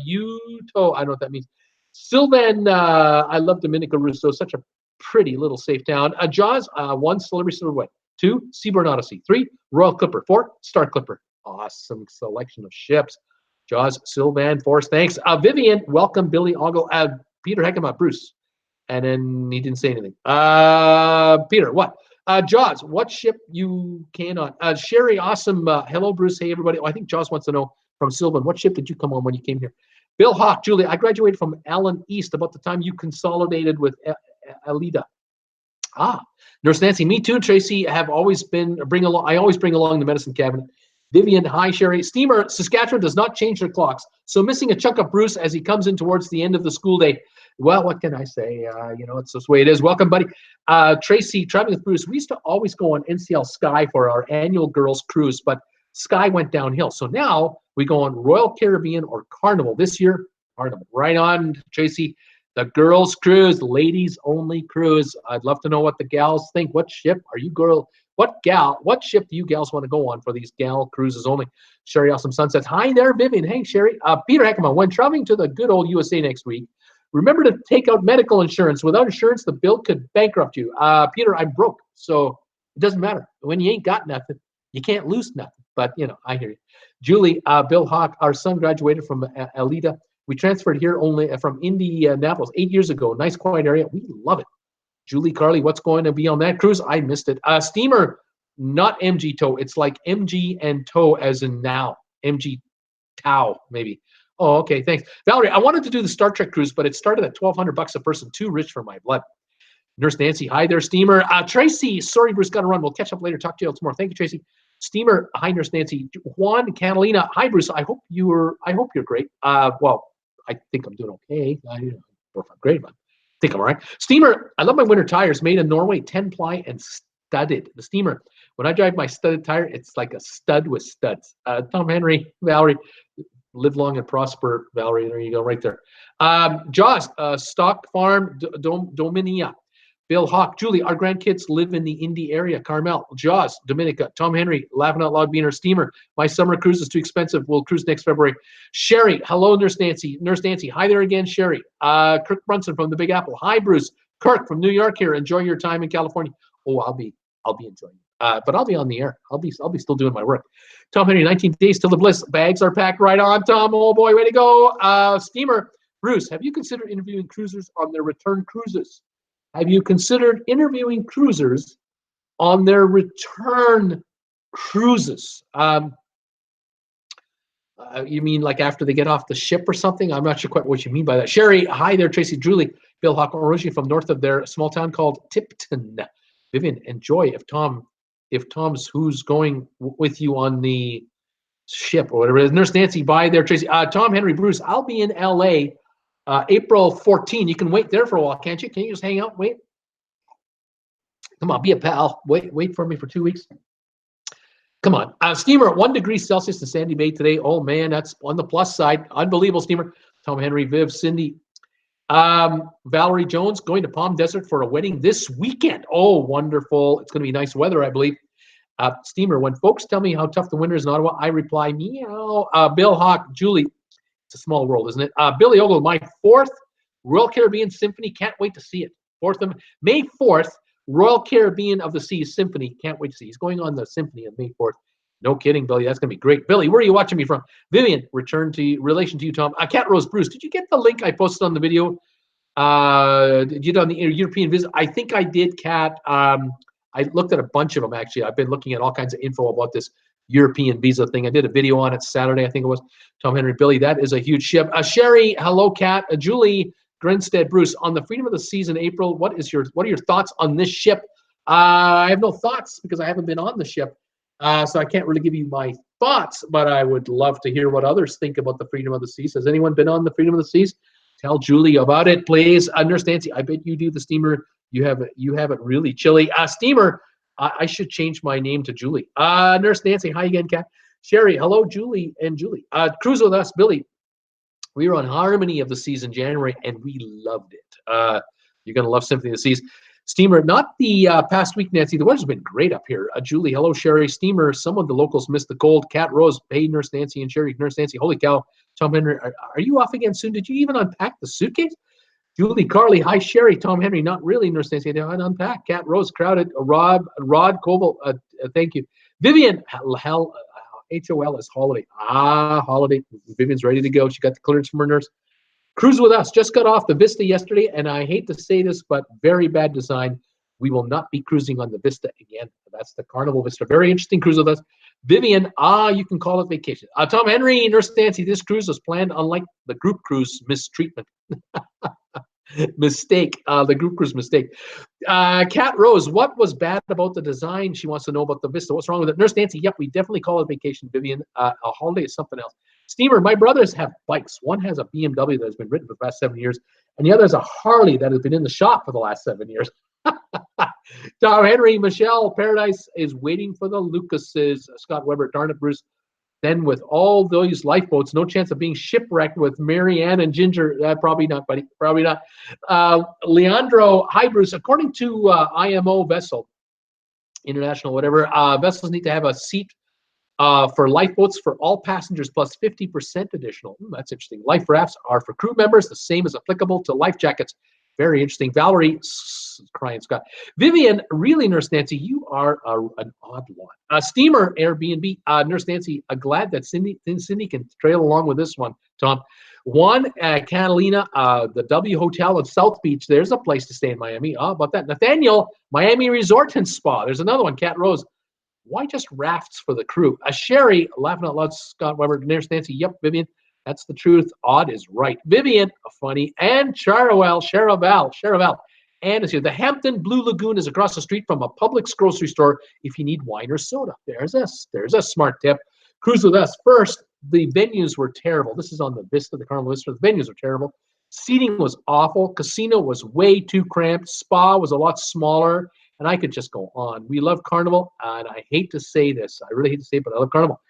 I don't know what that means. Sylvan, I love Dominica Russo, such a pretty little safe town. Jaws, 1, Celebrity Silverway. 2, Seabourn Odyssey. 3, Royal Clipper. 4, Star Clipper. Awesome selection of ships. Jaws, Sylvan, Forrest, thanks. Vivian, welcome. Billy, Ogle, Peter Heckema, Bruce. And then he didn't say anything. Peter, what? Jaws, what ship you cannot? Sherry, awesome. Hello, Bruce. Hey, everybody. Oh, I think Jaws wants to know from Sylvan, what ship did you come on when you came here? Bill Hawk, Julie, I graduated from Allen East about the time you consolidated with Alida. Nurse Nancy, me too. Tracy, I always bring along the medicine cabinet. Vivian, hi, Sherry. Steamer, Saskatchewan does not change their clocks, so missing a chunk of Bruce as he comes in towards the end of the school day. Well, what can I say? It's this way it is. Welcome, buddy. Tracy, traveling with Bruce, we used to always go on NCL Sky for our annual girls cruise, but Sky went downhill. So now we go on Royal Caribbean or Carnival. This year, Carnival. Right on, Tracy. The girls cruise, ladies only cruise. I'd love to know what the gals think. What ship are you what ship do you gals want to go on for these gal cruises only? Sherry Awesome Sunsets. Hi there, Vivian. Hey, Sherry. Peter Heckema, when traveling to the good old USA next week, remember to take out medical insurance. Without insurance, the bill could bankrupt you. Peter, I'm broke, so it doesn't matter. When you ain't got nothing, you can't lose nothing. But, I hear you. Julie, Bill Hawk, our son graduated from Alida. We transferred here only from Indianapolis 8 years ago. Nice, quiet area. We love it. Julie, Carly, what's going to be on that cruise? I missed it. Steamer, not MG tow. It's like MG and tow as in now. MG Tau, maybe. Oh, okay, thanks. Valerie, I wanted to do the Star Trek cruise, but it started at $1,200 a person. Too rich for my blood. Nurse Nancy, hi there, Steamer. Tracy, sorry, Bruce, got to run. We'll catch up later. Talk to you tomorrow. Thank you, Tracy. Steamer, hi, Nurse Nancy. Juan Catalina, hi, Bruce. I hope you're great. Well, I think I'm doing okay. Or if I'm great, but I think I'm all right. Steamer, I love my winter tires made in Norway, 10-ply and studded. The Steamer, when I drive my studded tire, it's like a stud with studs. Tom Henry, Valerie, live long and prosper, Valerie. There you go, right there. Jaws, Stock Farm, Dominia. Bill Hawk, Julie, our grandkids live in the Indy area. Carmel, Jaws, Dominica, Tom Henry, laughing out loud being our Steamer. My summer cruise is too expensive. We'll cruise next February. Sherry, hello, Nurse Nancy. Nurse Nancy, hi there again, Sherry. Kirk Brunson from the Big Apple. Hi, Bruce. Kirk from New York here. Enjoy your time in California. Oh, I'll be enjoying it. But I'll be on the air. I'll be still doing my work. Tom Henry, 19 days till the bliss. Bags are packed right on, Tom. Oh boy, way to go. Steamer, Bruce, have you considered interviewing cruisers on their return cruises? Have you considered interviewing cruisers on their return cruises? You mean like after they get off the ship or something? I'm not sure quite what you mean by that. Sherry, hi there, Tracy, Julie, Bill Hawk, originally from north of their small town called Tipton. Vivian, enjoy if Tom's who's going with you on the ship or whatever it is. Nurse Nancy, bye there, Tracy. Tom Henry, Bruce, I'll be in LA April 14. You can wait there for a while, can't you? Can you just hang out, wait? Come on, be a pal. Wait for me for 2 weeks. Come on. Steamer, 1 degree Celsius in Sandy Bay today. Oh, man, that's on the plus side. Unbelievable, Steamer. Tom Henry, Viv, Cindy. Valerie Jones going to Palm Desert for a wedding this weekend. Oh, wonderful. It's going to be nice weather, I believe. Steamer, when folks tell me how tough the winter is in Ottawa, I reply, meow. Bill Hawk, Julie. It's a small world, isn't it? Billy Ogle, my 4th Royal Caribbean Symphony. Can't wait to see it. May 4th, Royal Caribbean of the Seas Symphony. Can't wait to see. He's going on the symphony on May 4th. No kidding, Billy. That's going to be great. Billy, where are you watching me from? Vivian, relation to you, Tom. Cat Rose Bruce, did you get the link I posted on the video? Did you do on the European visit? I think I did, Cat. I looked at a bunch of them, actually. I've been looking at all kinds of info about this European visa thing. I did a video on it Saturday, I think it was. Tom Henry, Billy, that is a huge ship. Sherry, hello, Kat. Julie, Grinstead, Bruce, on the Freedom of the Seas in April, what are your thoughts on this ship? I have no thoughts because I haven't been on the ship, so I can't really give you my thoughts, but I would love to hear what others think about the Freedom of the Seas. Has anyone been on the Freedom of the Seas? Tell Julie about it, please. Nurse Nancy, I bet you do the Steamer. You have it really chilly. Steamer, I should change my name to Julie. Nurse Nancy, hi again, Kat. Sherry, hello, Julie and Julie. Cruise with us, Billy. We were on Harmony of the Seas in January, and we loved it. You're going to love Symphony of the Seas. Steamer, not the past week, Nancy. The weather's been great up here. Julie, hello, Sherry. Steamer, some of the locals missed the cold. Cat Rose, hey, Nurse Nancy and Sherry. Nurse Nancy, holy cow. Tom Henry, are you off again soon? Did you even unpack the suitcase? Julie, Carly, hi, Sherry. Tom Henry, not really, Nurse Nancy. They had to unpack. Cat Rose, crowded. Rod Coble, thank you. Vivian, HOL is holiday. Holiday. Vivian's ready to go. She got the clearance from her nurse. Cruise with us. Just got off the Vista yesterday, and I hate to say this, but very bad design. We will not be cruising on the Vista again. That's the Carnival Vista. Very interesting cruise with us. Vivian, you can call it vacation. Tom Henry, Nurse Nancy, this cruise was planned unlike the group cruise mistreatment. Mistake, the group cruise mistake. Kat Rose, what was bad about the design? She wants to know about the Vista. What's wrong with it? Nurse Nancy, yep, we definitely call it vacation. Vivian, a holiday is something else. Steamer, my brothers have bikes. One has a BMW that has been written for the last 7 years, and the other is a Harley that has been in the shop for the last 7 years. Tom Henry, Michelle, Paradise is waiting for the Lucases. Scott Weber, darn it, Bruce. Then with all those lifeboats, no chance of being shipwrecked with Mary Ann and Ginger. Probably not, buddy. Probably not. Leandro, hi, Bruce. According to IMO vessel, international, whatever, vessels need to have a seat for lifeboats for all passengers plus 50% additional. That's interesting. Life rafts are for crew members, the same as applicable to life jackets. Very interesting. Valerie, crying Scott. Vivian, really, Nurse Nancy, you are an odd one. Steamer, Airbnb. Nurse Nancy, glad that Cindy can trail along with this one, Tom. One, Catalina, the W Hotel at South Beach. There's a place to stay in Miami. How about that? Nathaniel, Miami Resort and Spa. There's another one, Cat Rose. Why just rafts for the crew? Sherry, laughing out loud, Scott Weber, Nurse Nancy, yep, Vivian. That's the truth. Odd is right. Vivian, funny. And Charaval. And is here. The Hampton Blue Lagoon is across the street from a Publix grocery store if you need wine or soda. There's a smart tip. Cruise with us. First, the venues were terrible. This is on the Vista, the Carnival Vista. The venues were terrible. Seating was awful. Casino was way too cramped. Spa was a lot smaller. And I could just go on. We love Carnival. And I hate to say this. I really hate to say it, but I love Carnival.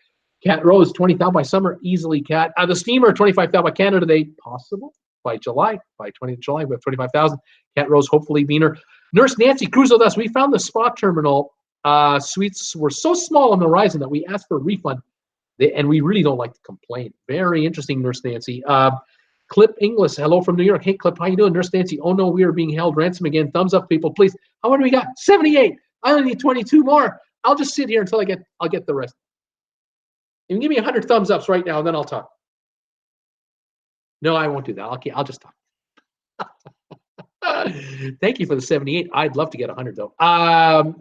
Cat Rose, 20,000 by summer, easily, Cat. The Steamer, 25,000 by Canada Day, possible by July. By 20th July, we have 25,000. Cat Rose, hopefully, Wiener. Nurse Nancy, cruise with us. We found the spa terminal suites were so small on the horizon that we asked for a refund, and we really don't like to complain. Very interesting, Nurse Nancy. Clip Inglis, hello from New York. Hey, Clip, how you doing? Nurse Nancy, oh no, we are being held ransom again. Thumbs up, people, please. How many we got? 78. I only need 22 more. I'll just sit here until I'll get the rest. You can give me 100 thumbs ups right now, and then I'll talk. No, I won't do that. I'll just talk. Thank you for the 78. I'd love to get 100 though.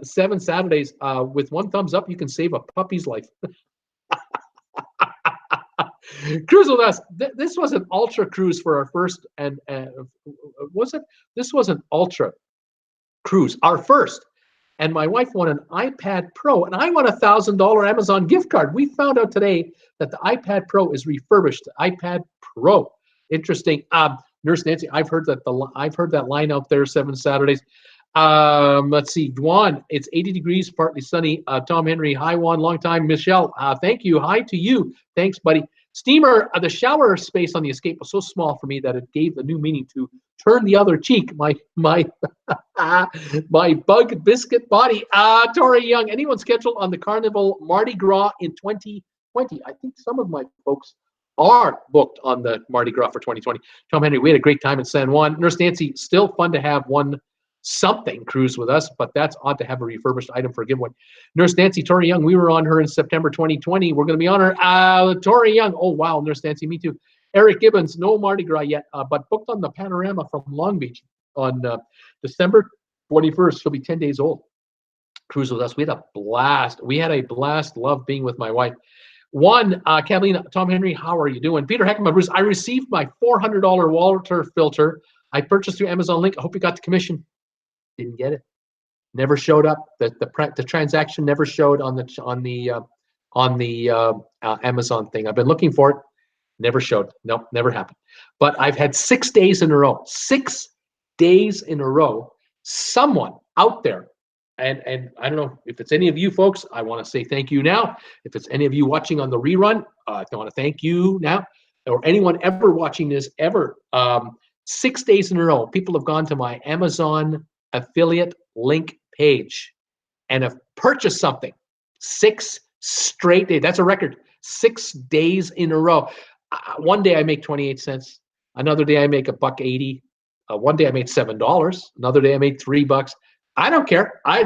7 Saturdays with 1 thumbs up, you can save a puppy's life. Cruise with us. This was an ultra cruise for our first, and was it? This was an ultra cruise, our first. And my wife won an iPad Pro, and I won a $1,000 Amazon gift card. We found out today that the iPad Pro is refurbished. iPad Pro, interesting. Nurse Nancy, I've heard that line out there. 7 Saturdays. Let's see, Juan. It's 80 degrees, partly sunny. Tom Henry, hi Juan, long time. Michelle, thank you. Hi to you. Thanks, buddy. Steamer, the shower space on the Escape was so small for me that it gave the new meaning to turn the other cheek. My bug biscuit body. Tori Young, anyone scheduled on the Carnival Mardi Gras in 2020? I think some of my folks are booked on the Mardi Gras for 2020. Tom Henry, we had a great time in San Juan. Nurse Nancy, still fun to have one something cruise with us, but that's odd to have a refurbished item for a giveaway. Nurse Nancy, Tori Young, we were on her in September 2020. We're going to be on her. Tori Young, oh wow, Nurse Nancy, me too. Eric Gibbons, no Mardi Gras yet, but booked on the Panorama from Long Beach on December 21st. She'll be 10 days old. Cruise with us. We had a blast. Love being with my wife. Catalina, Tom Henry, how are you doing? Peter Heckman, Bruce, I received my $400 water filter. I purchased through Amazon link. I hope you got the commission. Didn't get it. Never showed up. The transaction never showed on the Amazon thing. I've been looking for it. Never showed. Nope, never happened. But I've had 6 days in a row. 6 days in a row. Someone out there, and I don't know if it's any of you folks, I want to say thank you now. If it's any of you watching on the rerun, I want to thank you now. Or anyone ever watching this ever. 6 days in a row, people have gone to my Amazon affiliate link page and have purchased something. 6 straight days. That's a record. 6 days in a row. One day I make 28 cents. Another day I make $1.80. One day I made $7. Another day I made $3. I don't care. I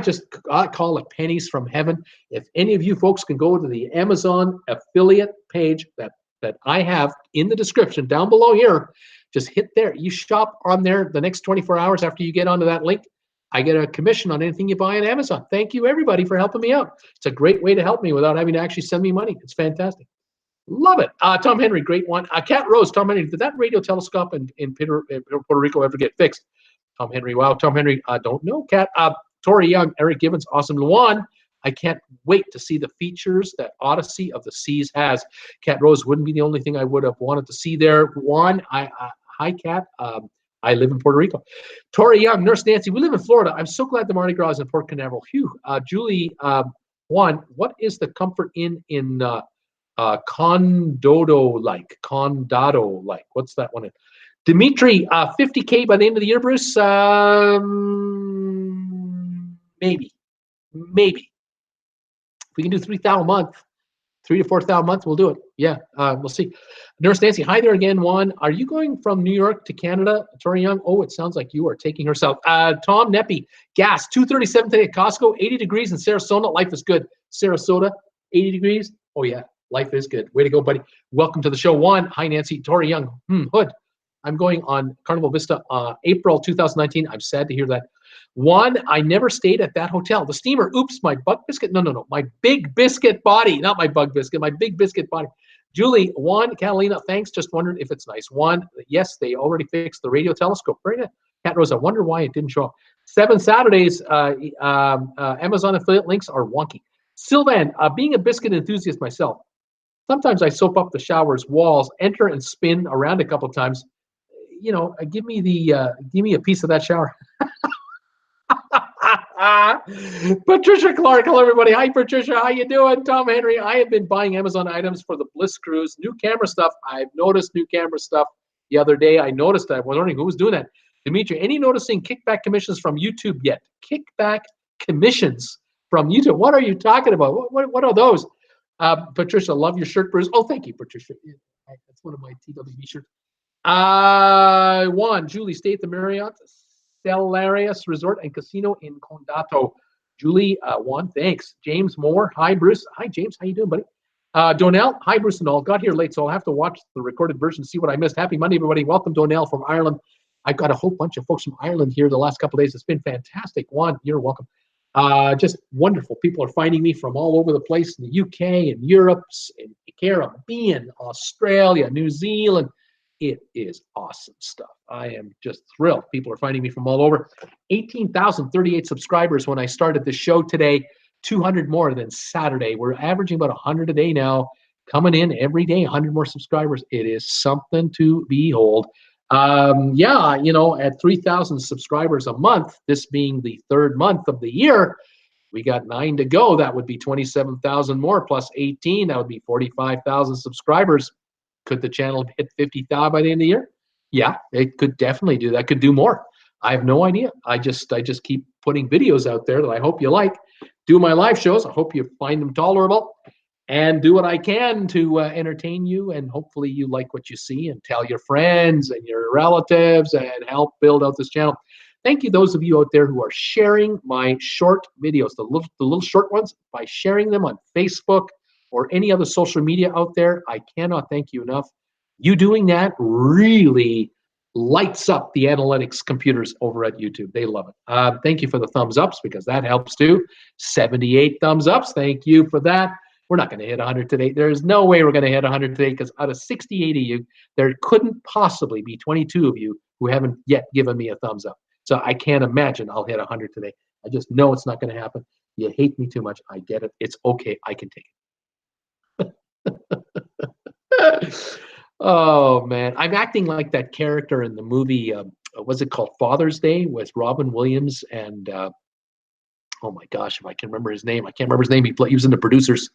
call it pennies from heaven. If any of you folks can go to the Amazon affiliate page that I have in the description down below here, just hit there. You shop on there the next 24 hours after you get onto that link. I get a commission on anything you buy on Amazon. Thank you, everybody, for helping me out. It's a great way to help me without having to actually send me money. It's fantastic. Love it. Tom Henry, great one. Cat Rose, Tom Henry, did that radio telescope in Puerto Rico ever get fixed? Tom Henry, wow. Tom Henry, don't know. Cat, Tori Young, Eric Gibbons, awesome. Luan, I can't wait to see the features that Odyssey of the Seas has. Cat Rose wouldn't be the only thing I would have wanted to see there. Juan, hi, Cat. I live in Puerto Rico. Tori Young, Nurse Nancy, we live in Florida. I'm so glad the Mardi Gras is in Port Canaveral. Phew. Julie, Juan, what is the Comfort Inn in Condado-like? What's that one? Dimitri, 50K by the end of the year, Bruce? Maybe. If we can do 3,000 a month, 3 to 4,000 a month, we'll do it. Yeah, we'll see. Nurse Nancy, hi there again, Juan. Are you going from New York to Canada? Tori Young, oh, it sounds like you are taking her south. Tom Neppy, gas, 237 today at Costco, 80 degrees in Sarasota. Life is good. Sarasota, 80 degrees. Oh, yeah, life is good. Way to go, buddy. Welcome to the show. Juan, hi, Nancy. Tori Young, Hood. I'm going on Carnival Vista April 2019. I'm sad to hear that. One, I never stayed at that hotel. The Steamer, oops, my bug biscuit. No. My big biscuit body, not my bug biscuit, my big biscuit body. Julie, Juan, Catalina, thanks. Just wondered if it's nice. Juan, yes, they already fixed the radio telescope. Very good. Cat Rose, I wonder why it didn't show up. 7 Saturdays, Amazon affiliate links are wonky. Sylvan, being a biscuit enthusiast myself, sometimes I soap up the shower's walls, enter and spin around a couple times. You know, give me a piece of that shower. Patricia Clark, hello everybody. Hi Patricia, how you doing? Tom Henry, I have been buying Amazon items for the Bliss Cruise. New camera stuff. I've noticed new camera stuff the other day. I was wondering who was doing that. Dimitri, any noticing kickback commissions from YouTube yet? Kickback commissions from YouTube. What are you talking about? What are those? Patricia, love your shirt, Bruce. Oh, thank you, Patricia. That's one of my TWB shirts. Juan, Julie, stay at the Marriott Celarius Resort and Casino in Condado. Julie, Juan, thanks. James Moore, hi Bruce. Hi James, how you doing, buddy? Donnell, hi Bruce and all. Got here late, so I'll have to watch the recorded version to see what I missed. Happy Monday, everybody. Welcome, Donnell from Ireland. I've got a whole bunch of folks from Ireland here the last couple of days. It's been fantastic. Juan, you're welcome. Just wonderful. People are finding me from all over the place in the UK and Europe, in Caribbean, Australia, New Zealand. It is awesome stuff. I am just thrilled. People are finding me from all over. 18,038 subscribers when I started the show today. 200 more than Saturday. We're averaging about 100 a day now. Coming in every day, 100 more subscribers. It is something to behold. Yeah, you know, at 3,000 subscribers a month, this being the 3rd month of the year, we got 9 to go. That would be 27,000 more plus 18. That would be 45,000 subscribers. Could the channel hit 50,000 by the end of the year? Yeah, it could definitely do that. Could do more. I have no idea. I just keep putting videos out there that I hope you like. Do my live shows. I hope you find them tolerable, and do what I can to entertain you. And hopefully you like what you see, and tell your friends and your relatives, and help build out this channel. Thank you, those of you out there who are sharing my short videos, the little short ones, by sharing them on Facebook or any other social media out there. I cannot thank you enough. You doing that really lights up the analytics computers over at YouTube. They love it. Thank you for the thumbs ups, because that helps too. 78 thumbs ups. Thank you for that. We're not going to hit 100 today. There's no way we're going to hit 100 today, because out of 68 of you, there couldn't possibly be 22 of you who haven't yet given me a thumbs up. So I can't imagine I'll hit 100 today. I just know it's not going to happen. You hate me too much. I get it. It's okay. I can take it. Oh man, I'm acting like that character in the movie. Was it called Father's Day with Robin Williams and oh my gosh, if I can remember his name, I can't remember his name. He was in The Producers.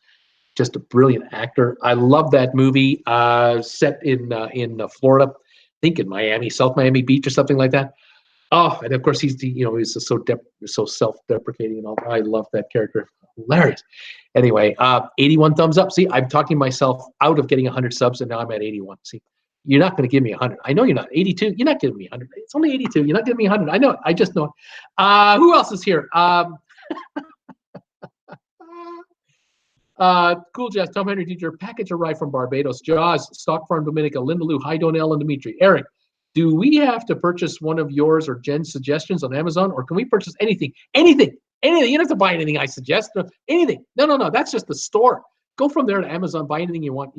Just a brilliant actor. I love that movie. Set in Florida, I think in Miami, South Miami Beach or something like that. Oh, and of course he's so self-deprecating and all. I love that character. Hilarious. Anyway, 81 thumbs up. See, I'm talking myself out of getting 100 subs, and now I'm at 81. See, You're not going to give me 100. I know you're not. 82. You're not giving me 100. It's only 82. You're not giving me 100. I know it. I just know it. Who else is here? Cool Jazz, Tom Henry, did your package arrive from Barbados? Jaws, Stock Farm Dominica, Linda Lou, Hi Donell and Dimitri. Eric, do we have to purchase one of yours or Jen's suggestions on Amazon, or can we purchase anything? Anything. Anything. You don't have to buy anything I suggest. Anything. No. That's just the store. Go from there to Amazon, buy anything you want.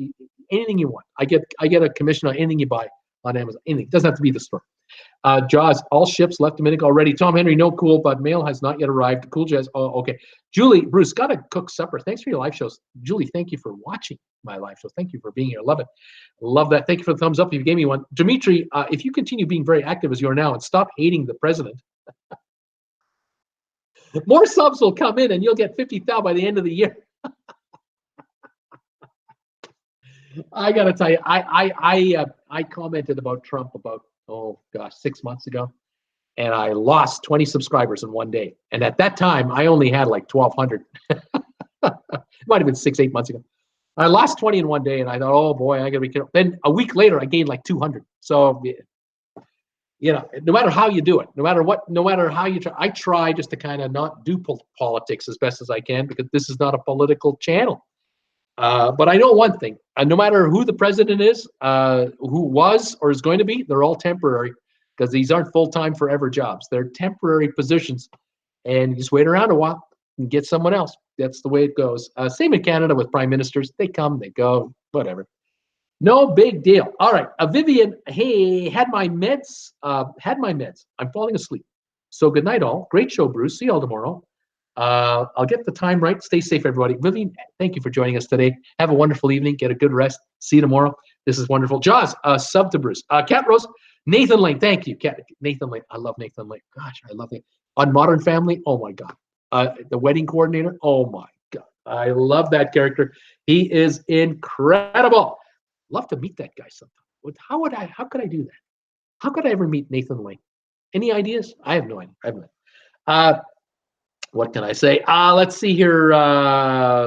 Anything you want. I get a commission on anything you buy on Amazon. Anything. It doesn't have to be the store. Jaws, all ships left Dominica already. Tom Henry, no cool, but mail has not yet arrived. Cool Jazz. Oh, okay. Julie, Bruce, got to cook supper. Thanks for your live shows. Julie, thank you for watching my live shows. Thank you for being here. Love it. Love that. Thank you for the thumbs up if you gave me one. Dimitri, if you continue being very active as you are now and stop hating the president, more subs will come in and you'll get 50,000 by the end of the year. I got to tell you, I commented about Trump about, 6 months ago. And I lost 20 subscribers in one day. And at that time, I only had like 1,200. It might have been 6-8 months ago. I lost 20 in one day, and I thought, oh boy, I got to be careful. Then a week later, I gained like 200. So, no matter how you do it, no matter how you try, I try just to kind of not do politics as best as I can, because this is not a political channel. But I know one thing: no matter who the president is, who was or is going to be, they're all temporary. Because these aren't full-time forever jobs. They're temporary positions. And you just wait around a while and get someone else. That's the way it goes. Same in Canada with prime ministers. They come, they go, whatever. No big deal. All right. Vivian, hey, had my meds. I'm falling asleep. So good night, all. Great show, Bruce. See you all tomorrow. I'll get the time right. Stay safe, everybody. Vivian, thank you for joining us today. Have a wonderful evening. Get a good rest. See you tomorrow. This is wonderful. Jaws, sub to Bruce. Cat Rose, Nathan Lane, thank you. Nathan Lane, I love Nathan Lane. Gosh, I love him. On Modern Family, oh my God. The wedding coordinator, oh my God. I love that character. He is incredible. Love to meet that guy sometime. How could I do that? How could I ever meet Nathan Lane? Any ideas? I have no idea. What can I say? Let's see here.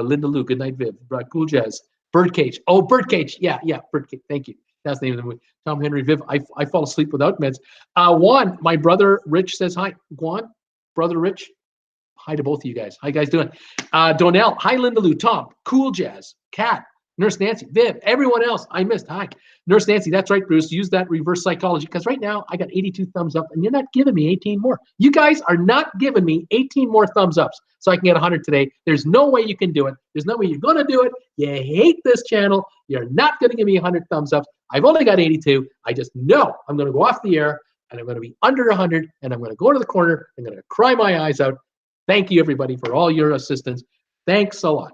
Linda Lou, good night, Viv. Cool Jazz. Birdcage. Oh, Birdcage. Yeah, Birdcage. Thank you. That's the name of the movie. Tom Henry, Viv, I fall asleep without meds. Juan, my brother Rich says hi. Juan, brother Rich, hi to both of you guys. How you guys doing? Donnell, hi Linda Lou, Tom, Cool Jazz, Kat, Nurse Nancy, Viv, everyone else I missed. Hi. Nurse Nancy, that's right, Bruce. Use that reverse psychology, because right now I got 82 thumbs up and you're not giving me 18 more. You guys are not giving me 18 more thumbs ups so I can get 100 today. There's no way you can do it. There's no way you're going to do it. You hate this channel. You're not going to give me 100 thumbs ups. I've only got 82. I just know I'm going to go off the air and I'm going to be under 100 and I'm going to go to the corner. I'm going to cry my eyes out. Thank you, everybody, for all your assistance. Thanks a lot.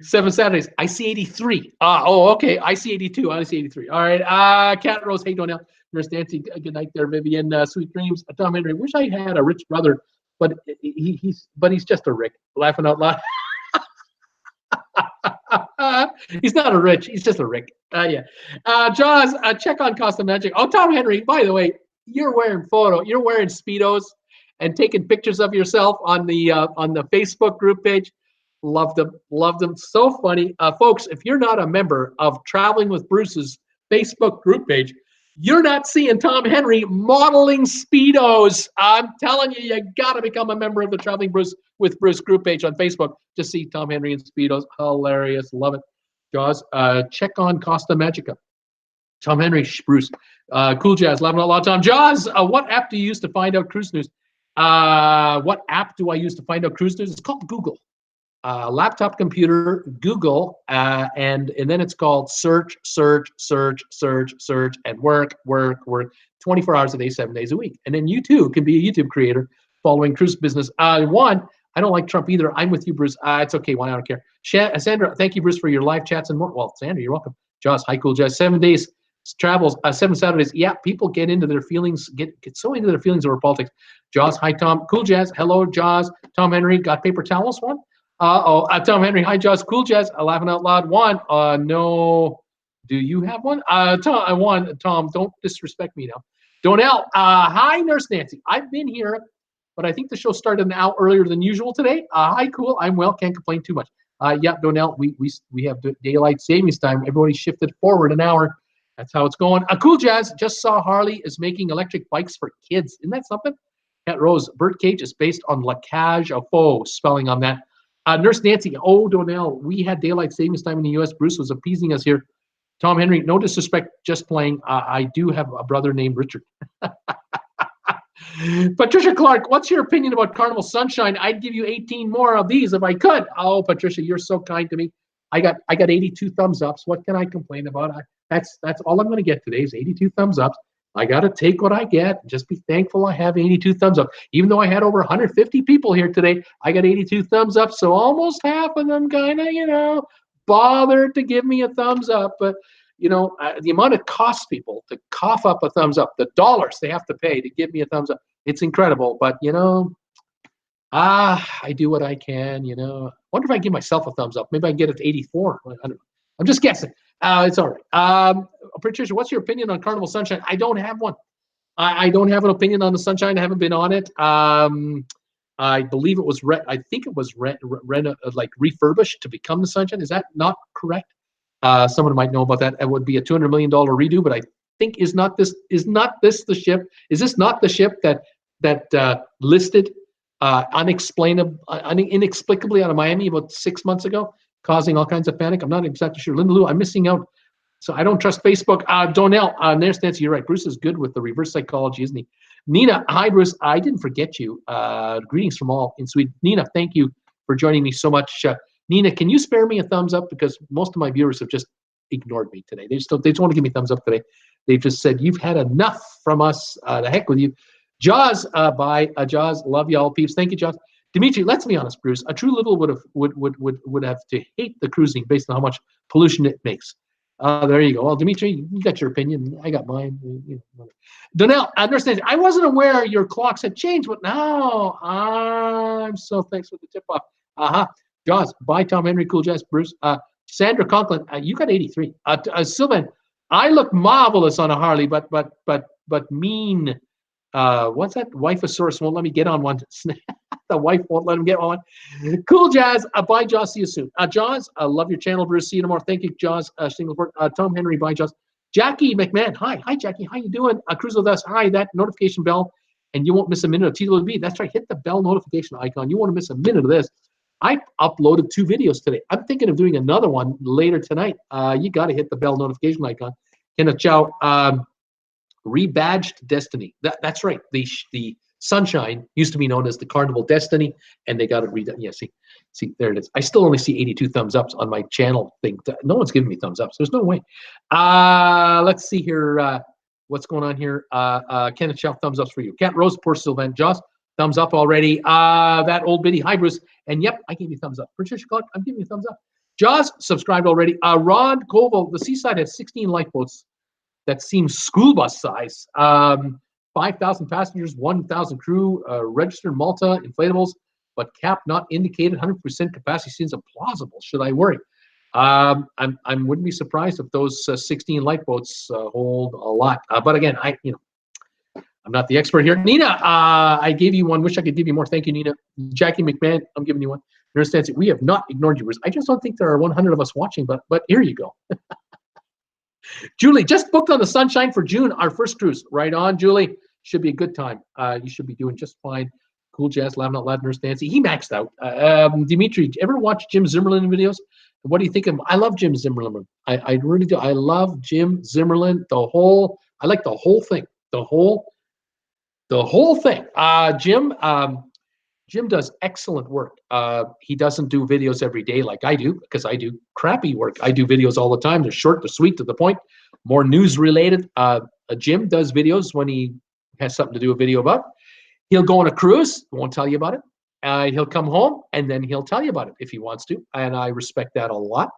7 Saturdays. I see 83. Okay. I see 82. I see 83. All right. Cat Rose. Hey, Donnell. Nurse Nancy. Good night there, Vivian. Sweet dreams. Tom Henry. Wish I had a rich brother, but he's just a Rick. Laughing out loud. He's not a rich. He's just a Rick. Yeah. Jaws. Check on Costa Magic. Oh, Tom Henry. By the way, you're wearing Speedos and taking pictures of yourself on the Facebook group page. Loved them. So funny. Folks, if you're not a member of Traveling with Bruce's Facebook group page, you're not seeing Tom Henry modeling Speedos. I'm telling you, you got to become a member of the Traveling with Bruce group page on Facebook. Just see Tom Henry in Speedos. Hilarious. Love it. Jaws, check on Costa Magica. Tom Henry, Bruce. Cool Jazz, laughing out loud. Tom. Jaws, what app do you use to find out cruise news? What app do I use to find out cruise news? It's called Google. Laptop, computer, Google, and then it's called search, and work. 24 hours a day, 7 days a week. And then you too can be a YouTube creator following cruise business. One, I don't like Trump either. I'm with you, Bruce. It's okay. Why? I don't care. Sandra, thank you, Bruce, for your live chats and more. Well, Sandra, you're welcome. Jaws, hi, Cool Jazz. 7 days travels, 7 Saturdays. Yeah, people get into their feelings, get so into their feelings over politics. Jaws, hi, Tom. Cool Jazz. Hello, Jaws. Tom Henry, got paper towels? One. Tom Henry, hi, Jaws. Cool Jazz. Laughing out loud. One. No. Do you have one? Tom, don't disrespect me now. Donnell, hi, Nurse Nancy. I've been here, but I think the show started an hour earlier than usual today. Hi, cool. I'm well. Can't complain too much. Yeah, Donnell, we have daylight savings time. Everybody shifted forward an hour. That's how it's going. Cool Jazz, just saw Harley is making electric bikes for kids. Isn't that something? Cat Rose, Birdcage is based on La Cage aux Faux, spelling on that. Nurse Nancy, oh, Donnell, we had daylight savings time in the U.S. Bruce was appeasing us here. Tom Henry, no disrespect, just playing. I do have a brother named Richard. Patricia Clark, what's your opinion about Carnival Sunshine? I'd give you 18 more of these if I could. Oh, Patricia, you're so kind to me. I got 82 thumbs ups. What can I complain about? That's all I'm going to get today is 82 thumbs ups. I got to take what I get. Just be thankful I have 82 thumbs up. Even though I had over 150 people here today, I got 82 thumbs up. So almost half of them kind of, bothered to give me a thumbs up. But, the amount it costs people to cough up a thumbs up, the dollars they have to pay to give me a thumbs up, it's incredible. But, I do what I can, Wonder if I give myself a thumbs up. Maybe I can get it to 84. I don't know. I'm just guessing. It's all right. Patricia, what's your opinion on Carnival Sunshine? I don't have one. I don't have an opinion on the Sunshine. I haven't been on it. I believe it was I think it was like refurbished to become the Sunshine. Is that not correct? Someone might know about that. It would be a $200 million redo, but I think is this not the ship? Is this not the ship that listed inexplicably out of Miami about 6 months ago, causing all kinds of panic? I'm not exactly sure. Linda Lou, I'm missing out. So I don't trust Facebook. Donnell, there's Nancy, you're right. Bruce is good with the reverse psychology, isn't he? Nina, hi, Bruce. I didn't forget you. Greetings from all in Sweden. Nina, thank you for joining me so much. Nina, can you spare me a thumbs up? Because most of my viewers have just ignored me today. They just want to give me a thumbs up today. They've just said, you've had enough from us. The heck with you. Jaws, bye. Jaws, love y'all, peeps. Thank you, Jaws. Dimitri, let's be honest, Bruce. A true liberal would have to hate the cruising based on how much pollution it makes. There you go. Well, Dimitri, you got your opinion. I got mine. Donnell, understand. I wasn't aware your clocks had changed, but now I'm so thanks for the tip off. Jaws, bye, Tom Henry, Cool Jazz, Bruce. Sandra Conklin, you got 83. Sylvan, I look marvelous on a Harley, but mean. What's that? Wifeosaurus won't let me get on one. The wife won't let him get on one. Cool Jazz. Bye, Jaws. See you soon. Jaws, I love your channel, Bruce. See you tomorrow. Thank you, Jaws. Singleport. Tom Henry. Bye, Jaws. Jackie McMahon. Hi, Jackie. How you doing? Cruise with us. Hi. That notification bell, and you won't miss a minute of TWB. That's right. Hit the bell notification icon. You won't miss a minute of this. I uploaded 2 videos today. I'm thinking of doing another one later tonight. You got to hit the bell notification icon. Kenneth Chow. Rebadged Destiny. That's right. The Sunshine used to be known as the Carnival Destiny, and they got it redone. Yeah, see, there it is. I still only see 82 thumbs ups on my channel thing. No one's giving me thumbs ups. There's no way. Let's see here. What's going on here? Kenneth Chow, thumbs ups for you. Cat Rose, poor Sylvan. Joss, thumbs up already. That old biddy, hi Bruce. And yep, I gave you thumbs up. Patricia Clark, I'm giving you thumbs up. Jaws, subscribed already. Rod Koval, the Seaside has 16 lifeboats. That seems school bus size. 5,000 passengers, 1,000 crew, registered Malta, inflatables, but cap not indicated. 100% capacity seems implausible. Should I worry? I wouldn't be surprised if those 16 lifeboats hold a lot. But again, I'm not the expert here. Nina, I gave you one. Wish I could give you more. Thank you, Nina. Jackie McMahon, I'm giving you one. Understands it. We have not ignored you, Bruce. I just don't think there are 100 of us watching, but here you go. Julie, just booked on the Sunshine for June, our first cruise. Right on, Julie. Should be a good time. You should be doing just fine. Cool Jazz, Laughing Out Loud, Nurse Nancy. He maxed out. Dimitri, ever watch Jim Zimmerlin videos? What do you think of him? I love Jim Zimmerlin. I really do. I love Jim Zimmerlin. I like the whole thing. The whole thing. Jim does excellent work. He doesn't do videos every day like I do, because I do crappy work. I do videos all the time. They're short, they're sweet, to the point, more news related. Jim does videos when he has something to do a video about. He'll go on a cruise, won't tell you about it. He'll come home and then he'll tell you about it if he wants to, and I respect that a lot.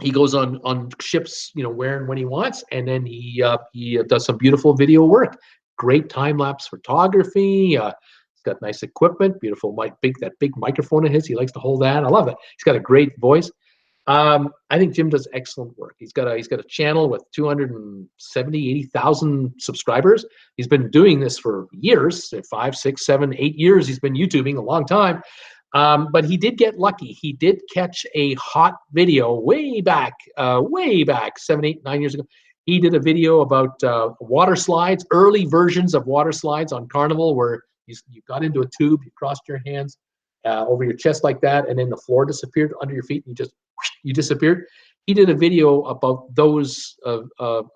He goes on ships, where and when he wants, and then he does some beautiful video work. Great time-lapse photography. He's got nice equipment, beautiful that big microphone of his. He likes to hold that. I love it. He's got a great voice. I think Jim does excellent work. He's got a channel with 80,000 subscribers. He's been doing this for years, 5, 6, 7, 8 years. He's been YouTubing a long time. But he did get lucky. He did catch a hot video way back, 7, 8, 9 years ago. He did a video about water slides, early versions of water slides on Carnival, where you got into a tube, you crossed your hands over your chest like that, and then the floor disappeared under your feet, and you disappeared. He did a video about those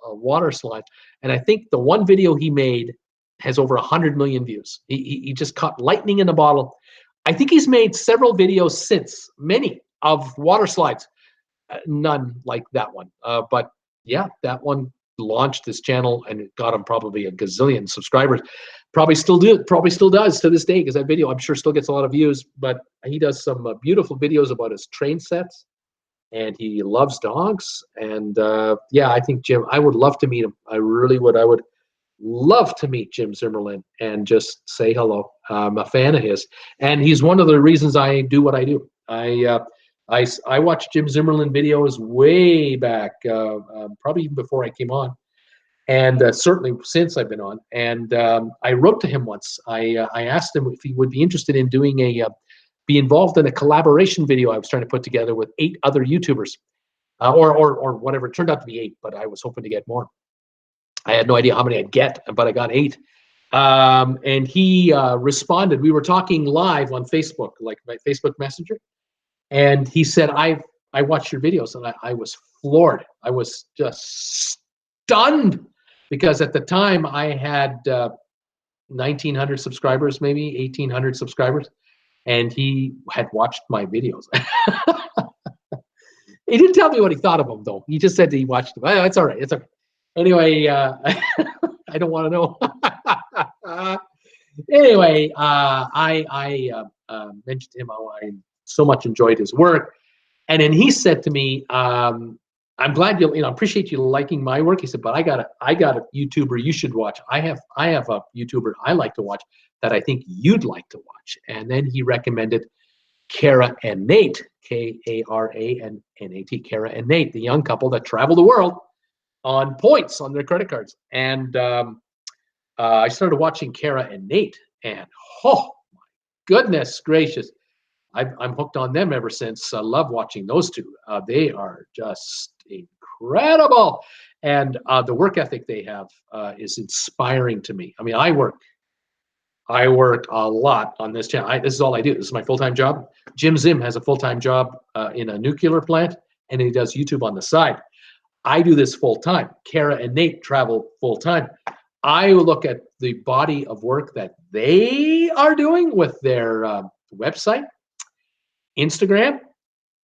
water slides, and I think the one video he made has over 100 million views. He just caught lightning in a bottle. I think he's made several videos since, many of water slides, none like that one. But yeah, that one launched his channel and it got him probably a gazillion subscribers. Probably still does to this day, because that video I'm sure still gets a lot of views. But he does some beautiful videos about his train sets, and he loves dogs. And yeah, I think Jim, I would love to meet him. I really would. I would love to meet Jim Zimmerlin and just say hello. I'm a fan of his, and he's one of the reasons I do what I do. I watched Jim Zimmerlin videos way back, probably even before I came on, and certainly since I've been on. And I wrote to him once. I asked him if he would be interested in doing be involved in a collaboration video I was trying to put together with 8 other YouTubers, or whatever. It turned out to be 8, but I was hoping to get more. I had no idea how many I'd get, but I got 8. And he responded. We were talking live on Facebook, like my Facebook Messenger. And he said, I watched your videos, and I was floored. I was just stunned, because at the time I had 1,900 subscribers, maybe 1,800 subscribers. And he had watched my videos. He didn't tell me what he thought of them, though. He just said that he watched them. It's all right. It's okay. Anyway, I don't want to know. Anyway, I mentioned to him how I so much enjoyed his work, and then he said to me, "I'm glad you appreciate you liking my work." He said, "But I got a YouTuber you should watch. I have a YouTuber I like to watch that I think you'd like to watch." And then he recommended Kara and Nate, Kara and Nat, Kara and Nate, the young couple that travel the world on points on their credit cards. And I started watching Kara and Nate, and oh my goodness gracious, I'm hooked on them ever since. I love watching those two. They are just incredible, and the work ethic they have is inspiring to me. I mean, I work a lot on this channel. This is all I do. This is my full-time job. Jim Zim has a full-time job in a nuclear plant, and he does YouTube on the side. I do this full-time. Kara and Nate travel full-time. I look at the body of work that they are doing with their website, Instagram,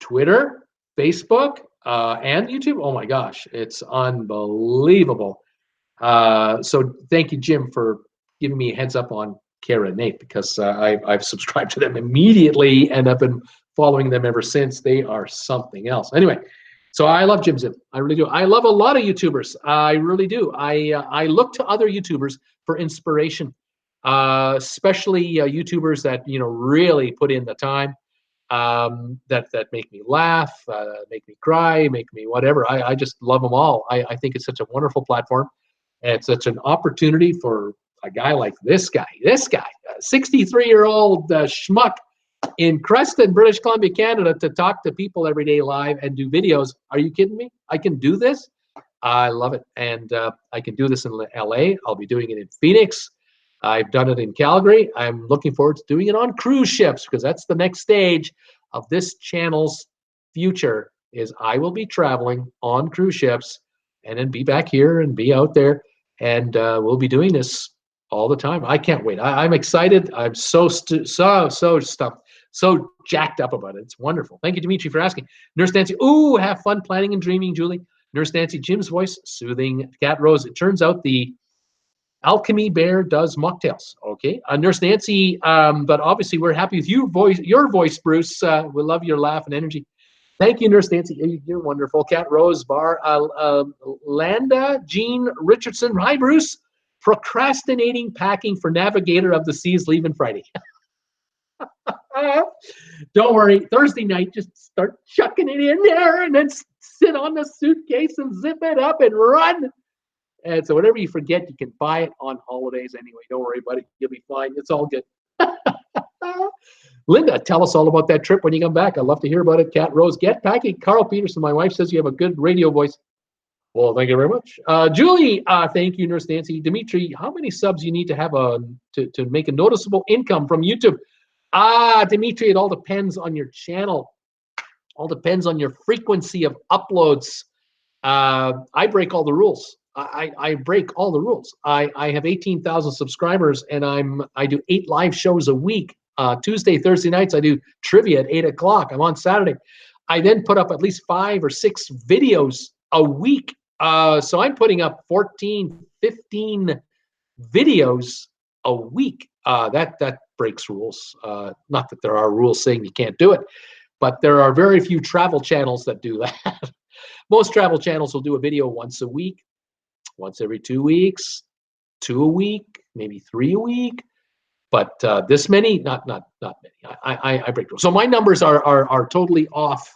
Twitter, Facebook, and YouTube. Oh my gosh, it's unbelievable. So thank you, Jim, for giving me a heads up on Kara and Nate, because I've subscribed to them immediately and I've been following them ever since. They are something else. Anyway, so I love Jim Zim. I really do. I love a lot of YouTubers. I really do. I look to other YouTubers for inspiration, especially YouTubers that really put in the time, that make me laugh, make me cry, make me whatever. I just love them all. I think it's such a wonderful platform. And it's such an opportunity for a guy like this guy, a 63-year-old schmuck in Creston, British Columbia, Canada, to talk to people every day live and do videos. Are you kidding me? I can do this. I love it. And I can do this in LA. I'll be doing it in Phoenix. I've done it in Calgary. I'm looking forward to doing it on cruise ships, because that's the next stage of this channel's future. Is I will be traveling on cruise ships and then be back here and be out there, and we'll be doing this all the time. I can't wait. I'm excited. I'm so stuffed, so jacked up about it. It's wonderful. Thank you, Dimitri, for asking. Nurse Nancy, ooh, have fun planning and dreaming, Julie. Nurse Nancy, Jim's voice, soothing. Cat Rose, it turns out the Alchemy Bear does mocktails. Okay, Nurse Nancy, but obviously we're happy with your voice, Bruce. We love your laugh and energy. Thank you, Nurse Nancy. You're wonderful. Cat Rose, Bar, Landa, Jean Richardson. Hi, Bruce. Procrastinating packing for Navigator of the Seas leaving Friday. Don't worry. Thursday night, just start chucking it in there and then sit on the suitcase and zip it up and run. And so whatever you forget, you can buy it on holidays anyway. Don't worry about it. You'll be fine. It's all good. Linda, tell us all about that trip when you come back. I'd love to hear about it. Cat Rose, get packing. Carl Peterson, my wife says you have a good radio voice. Well, thank you very much. Julie, thank you, Nurse Nancy. Dimitri, how many subs you need to have to make a noticeable income from YouTube? Dimitri, it all depends on your channel. All depends on your frequency of uploads. I break all the rules. I break all the rules. I have 18,000 subscribers, and I do 8 live shows a week. Tuesday, Thursday nights, I do trivia at 8 o'clock. I'm on Saturday. I then put up at least 5 or 6 videos a week. So I'm putting up 14, 15 videos a week. That breaks rules. Not that there are rules saying you can't do it, but there are very few travel channels that do that. Most travel channels will do a video once a week, once every 2 weeks, 2 a week, maybe 3 a week. But this many, not many. I break rules. So my numbers are totally off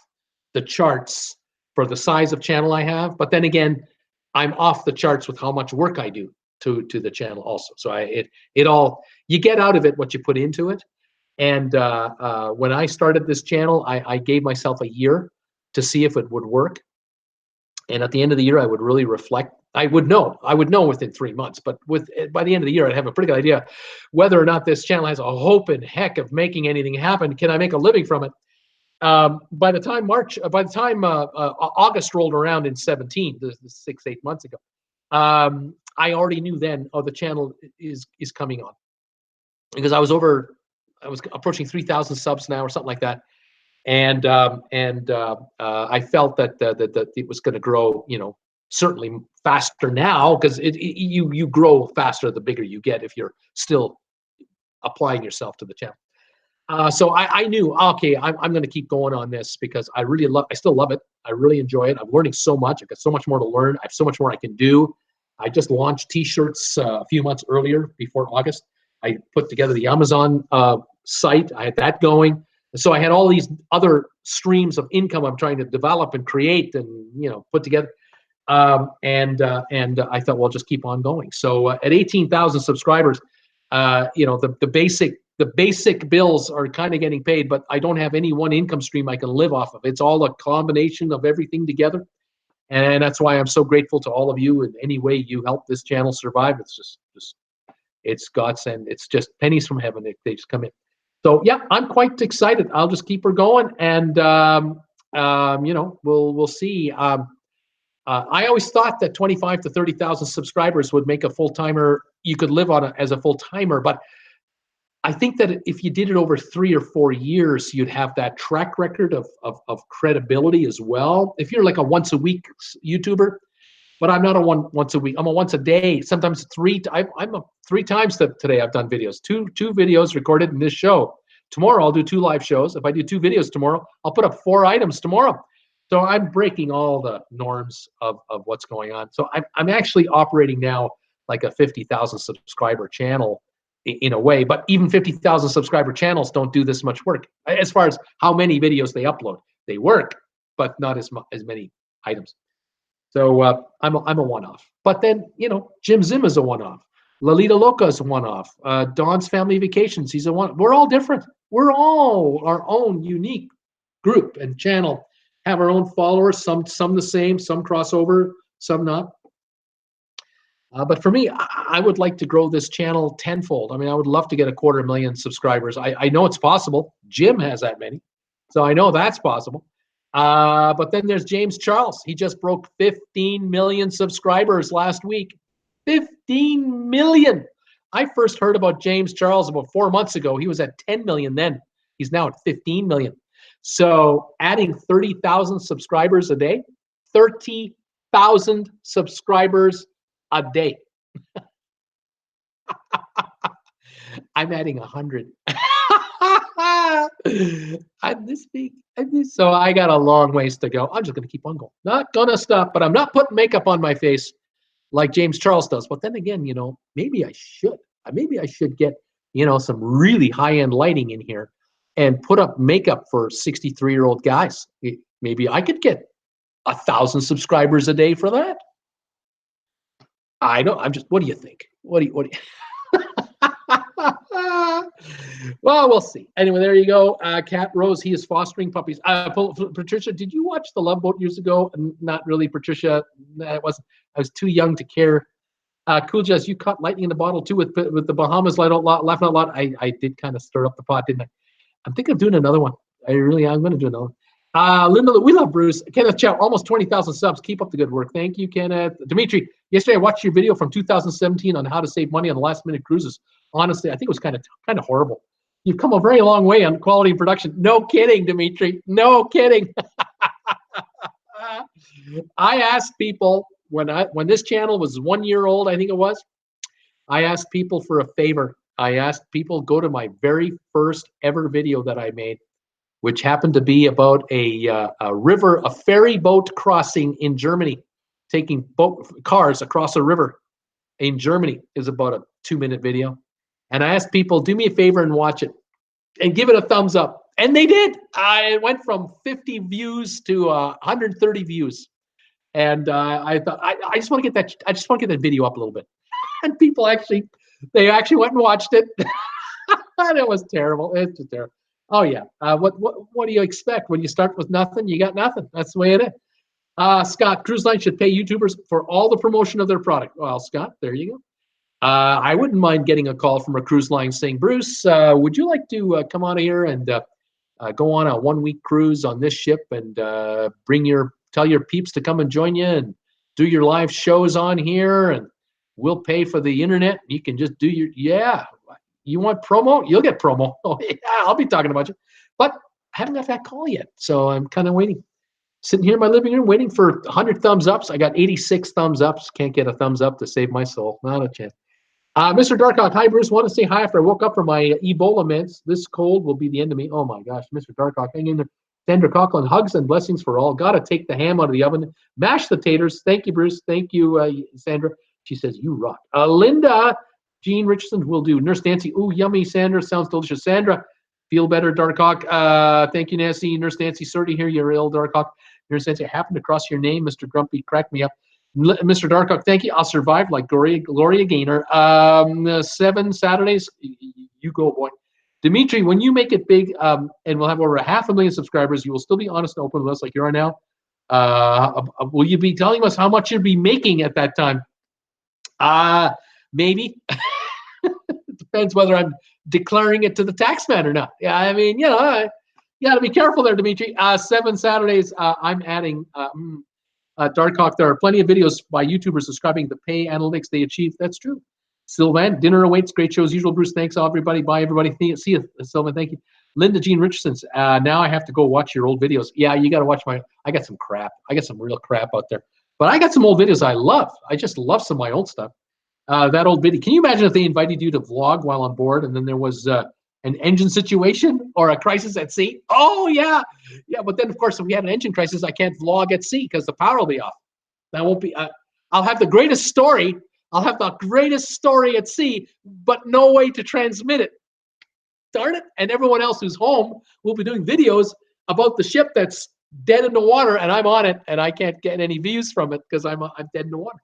the charts for the size of channel I have. But then again, I'm off the charts with how much work I do to the channel also. So it all, you get out of it what you put into it. And when I started this channel, I gave myself a year to see if it would work. And at the end of the year, I would really reflect. I would know within 3 months, but by the end of the year, I'd have a pretty good idea whether or not this channel has a hope in heck of making anything happen. Can I make a living from it? By the time August rolled around in 17, this 6-8 months ago, I already knew then, oh, the channel is coming on, because I was approaching 3,000 subs now or something like that. And I felt that it was going to grow, certainly faster now, because you grow faster the bigger you get if you're still applying yourself to the channel. So I knew, okay, I'm going to keep going on this, because I still love it. I really enjoy it. I'm learning so much. I've got so much more to learn. I have so much more I can do. I just launched T-shirts a few months earlier, before August. I put together the Amazon site. I had that going. So I had all these other streams of income I'm trying to develop and create and put together. And I thought, well, just keep on going. So at 18,000 subscribers, the basic bills are kind of getting paid, but I don't have any one income stream I can live off of. It's all a combination of everything together. And that's why I'm so grateful to all of you in any way you help this channel survive. It's just it's godsend. It's just pennies from heaven. They just come in. So yeah, I'm quite excited. I'll just keep her going, and we'll see. I always thought that 25 to 30,000 subscribers would make a full-timer. You could live on it as a full-timer, but I think that if you did it over 3 or 4 years, you'd have that track record of credibility as well. If you're like a once a week YouTuber, but I'm not a once a week. I'm a once a day. Sometimes 3. I'm a 3 times today. I've done videos. Two videos recorded in this show. Tomorrow I'll do 2 live shows. If I do 2 videos tomorrow, I'll put up 4 items tomorrow. So I'm breaking all the norms of what's going on. So I'm actually operating now like a 50,000 subscriber channel in a way. But even 50,000 subscriber channels don't do this much work as far as how many videos they upload. They work, but not as many items. So I'm a one-off. But then, Jim Zim is a one-off. Lalita Loca is a one-off. Don's Family Vacations, he's a one. We're all different. We're all our own unique group and channel. Have our own followers, some the same, some crossover, some not. But for me, I would like to grow this channel tenfold. I mean, I would love to get 250,000 subscribers. I know it's possible. Jim has that many. So I know that's possible. But then there's James Charles. He just broke 15 million subscribers last week. 15 million. I first heard about James Charles about 4 months ago. He was at 10 million then. He's now at 15 million. So adding 30,000 subscribers a day, 30,000 subscribers a day. I'm adding 100. I'm this big. So I got a long ways to go. I'm just going to keep on going. Not going to stop, but I'm not putting makeup on my face like James Charles does. But then again, maybe I should. Maybe I should get, some really high-end lighting in here and put up makeup for 63-year-old guys. Maybe I could get 1,000 subscribers a day for that. I don't. What do you think? What do you? Well, we'll see. Anyway, there you go. Cat Rose, he is fostering puppies. Patricia, did you watch The Love Boat years ago? Not really, Patricia. It wasn't. I was too young to care. Cool Jazz, you caught lightning in the bottle too with the Bahamas laughing out loud. I did kind of stir up the pot, didn't I? I'm thinking of doing another one. I'm going to do another one. Linda, we love Bruce. Kenneth Chow, almost 20,000 subs. Keep up the good work. Thank you, Kenneth. Dimitri, yesterday I watched your video from 2017 on how to save money on last minute cruises. Honestly, I think it was kind of horrible. You've come a very long way on quality production. No kidding, Dimitri. No kidding. I asked people when this channel was 1 year old, I think it was, I asked people for a favor. I asked people go to my very first ever video that I made, which happened to be about a ferry boat crossing in Germany, taking cars across a river in Germany. Is about a 2-minute video. And I asked people, do me a favor and watch it and give it a thumbs up. And they did. I went from 50 views to 130 views. And I thought, I just want to get that video up a little bit. And people they actually went and watched it. And it was terrible. It's just terrible. Oh yeah. What do you expect when you start with nothing? You got nothing. That's the way it is. Scott, cruise line should pay YouTubers for all the promotion of their product. Well, Scott, there you go. I wouldn't mind getting a call from a cruise line saying, Bruce, would you like to come out of here and go on a 1-week cruise on this ship and tell your peeps to come and join you and do your live shows on here, and we'll pay for the internet. You can just do you want promo? You'll get promo. Oh, yeah, I'll be talking about you. But I haven't got that call yet, so I'm kind of waiting. Sitting here in my living room waiting for 100 thumbs ups. I got 86 thumbs ups. Can't get a thumbs up to save my soul. Not a chance. Mr. Darkhawk, hi, Bruce. Want to say hi after I woke up from my Ebola meds. This cold will be the end of me. Oh, my gosh. Mr. Darkhawk, hang in there. Sandra Coughlin, hugs and blessings for all. Got to take the ham out of the oven. Mash the taters. Thank you, Bruce. Thank you, Sandra. She says, you rock. Linda, Jean Richardson will do. Nurse Nancy, ooh, yummy. Sandra, sounds delicious. Sandra, feel better, Darkhawk. Thank you, Nancy. Nurse Nancy, sorry to hear you're ill, Darkhawk. Nurse Nancy, I happened to cross your name. Mr. Grumpy, crack me up. Mr. Darkhawk, thank you. I'll survive like Gloria Gaynor. 7 Saturdays, you go, boy. Dimitri, when you make it big and we'll have over 500,000 subscribers, you will still be honest and open with us like you are now. Will you be telling us how much you'll be making at that time? Maybe. It depends whether I'm declaring it to the tax man or not. Yeah, I mean, you got to be careful there, Dimitri. 7 Saturdays, I'm adding Darkhawk. There are plenty of videos by YouTubers describing the pay analytics they achieve. That's true. Sylvan, dinner awaits. Great show as usual. Bruce, thanks, everybody. Bye, everybody. See you, Sylvan. Thank you. Linda Jean Richardson's. Now I have to go watch your old videos. Yeah, you got to watch I got some crap. I got some real crap out there. But I got some old videos I love. I just love some of my old stuff. That old video. Can you imagine if they invited you to vlog while on board and then there was an engine situation or a crisis at sea? Oh, yeah. Yeah, but then, of course, if we had an engine crisis, I can't vlog at sea because the power will be off. That won't be I'll have the greatest story. I'll have the greatest story at sea, but no way to transmit it. Darn it. And everyone else who's home will be doing videos about the ship that's dead in the water, and I'm on it, and I can't get any views from it because I'm dead in the water.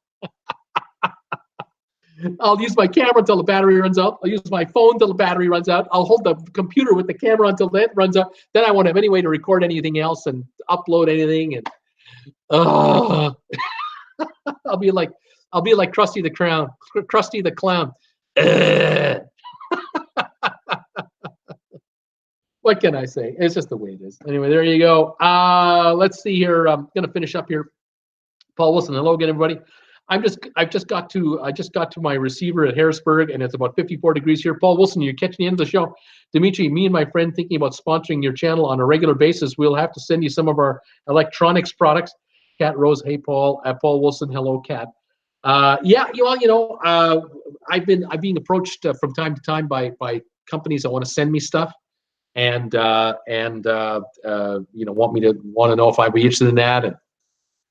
I'll use my camera until the battery runs out. I'll use my phone until the battery runs out. I'll hold the computer with the camera until that runs out. Then I won't have any way to record anything else and upload anything. And I'll be like Krusty the Clown. What can I say? It's just the way it is. Anyway, there you go. Let's see here. I'm gonna finish up here. Paul Wilson, hello again, everybody. I just got to my receiver at Harrisburg, and it's about 54 degrees here. Paul Wilson, you're catching the end of the show. Dimitri, me and my friend thinking about sponsoring your channel on a regular basis. We'll have to send you some of our electronics products. Cat Rose, hey Paul. Paul Wilson, hello, Cat. Yeah, I've been approached from time to time by companies that want to send me stuff, and want to know if I'd be interested in that, and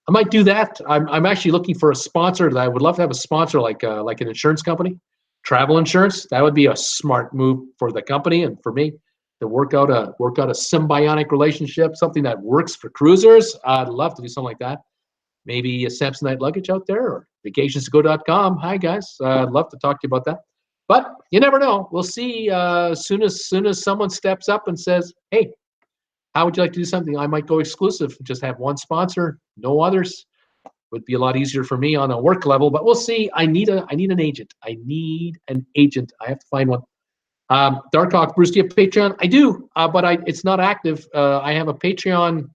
I might do that. I'm actually looking for a sponsor. That I would love to have a sponsor like an insurance company, travel insurance. That would be a smart move for the company and for me to work out a symbiotic relationship, something that works for cruisers. I'd love to do something like that. Maybe a Samsonite luggage out there or vacationstogo.com. Hi guys, I'd love to talk to you about that. But you never know. We'll see. Soon as someone steps up and says, "Hey, how would you like to do something?" I might go exclusive. Just have one sponsor, no others. Would be a lot easier for me on a work level. But we'll see. I need an agent. I need an agent. I have to find one. Darkhawk, Bruce, do you have Patreon? I do, but it's not active. I have a Patreon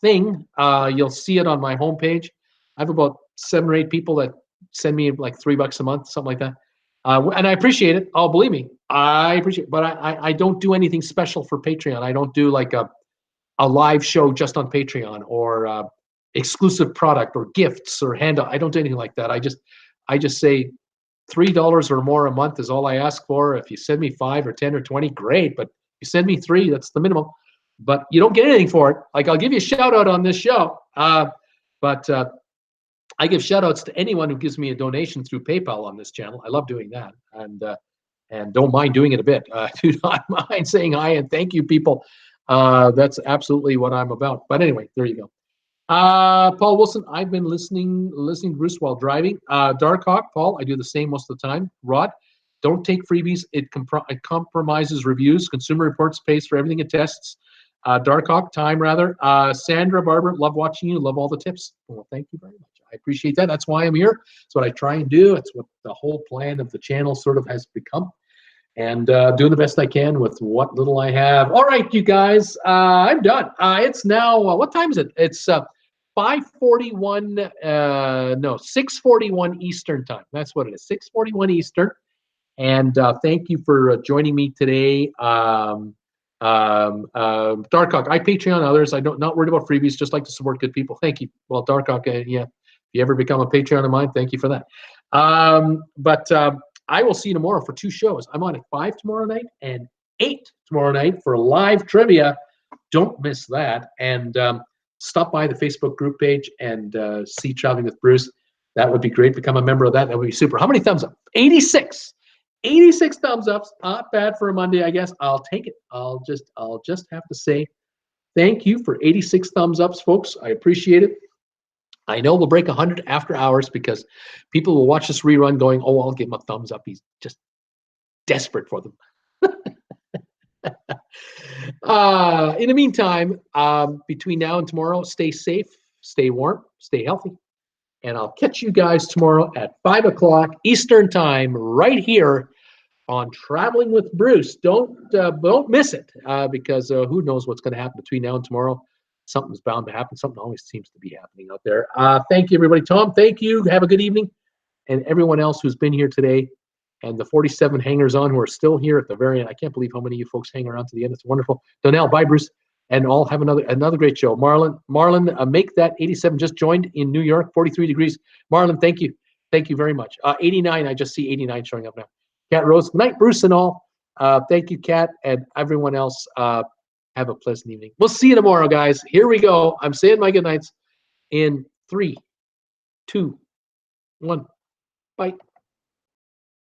thing. You'll see it on my homepage. I have about 7 or 8 people that send me like $3 a month, something like that. And I appreciate it. Oh, believe me, I appreciate it. But I don't do anything special for Patreon. I don't do like a live show just on Patreon or exclusive product or gifts or handout. I don't do anything like that. I just say $3 or more a month is all I ask for. If you send me 5 or 10 or 20, great. But you send me 3, that's the minimum. But you don't get anything for it. Like I'll give you a shout out on this show. But I give shout outs to anyone who gives me a donation through PayPal on this channel. I love doing that. And don't mind doing it a bit. Do not mind saying hi and thank you, people. That's absolutely what I'm about. But anyway, there you go. Paul Wilson, I've been listening to Bruce while driving. Darkhawk, Paul, I do the same most of the time. Rod, don't take freebies. It compromises reviews. Consumer Reports pays for everything it tests. Darkhawk, time rather. Sandra, Barbara, love watching you. Love all the tips. Well, thank you very much. I appreciate that. That's why I'm here. It's what I try and do. It's what the whole plan of the channel sort of has become. And doing the best I can with what little I have. All right, you guys, I'm done. It's now, what time is it? It's 5:41, no, 6:41 Eastern time. That's what it is, 6:41 Eastern. And thank you for joining me today. Darkhawk, I Patreon others. I'm not worried about freebies, just like to support good people. Thank you. Well, Darkhawk, yeah, if you ever become a Patreon of mine, thank you for that. I will see you tomorrow for 2 shows. I'm on at 5 tomorrow night and 8 tomorrow night for live trivia. Don't miss that. And stop by the Facebook group page and see Traveling with Bruce. That would be great. Become a member of that. That would be super. How many thumbs up? 86. 86 thumbs ups. Not bad for a Monday, I guess. I'll take it. I'll just have to say thank you for 86 thumbs ups, folks. I appreciate it. I know we'll break 100 after hours because people will watch this rerun going, "Oh, I'll give him a thumbs up. He's just desperate for them." In the meantime, between now and tomorrow, stay safe, stay warm, stay healthy. And I'll catch you guys tomorrow at 5 o'clock Eastern time right here on Traveling with Bruce. Don't miss it because who knows what's going to happen between now and tomorrow. Something's bound to happen. Something always seems to be happening out there. Thank you, everybody. Tom, thank you. Have a good evening. And everyone else who's been here today, and the 47 hangers-on who are still here at the very end. I can't believe how many of you folks hang around to the end. It's wonderful. Donnell, bye, Bruce. And all have another great show. Marlon, make that 87. Just joined in New York, 43 degrees. Marlon, thank you. Thank you very much. 89, I just see 89 showing up now. Cat Rose, good night, Bruce and all. Thank you, Cat, and everyone else. Have a pleasant evening. We'll see you tomorrow, guys. Here we go. I'm saying my good nights in 3, 2, 1. Bye.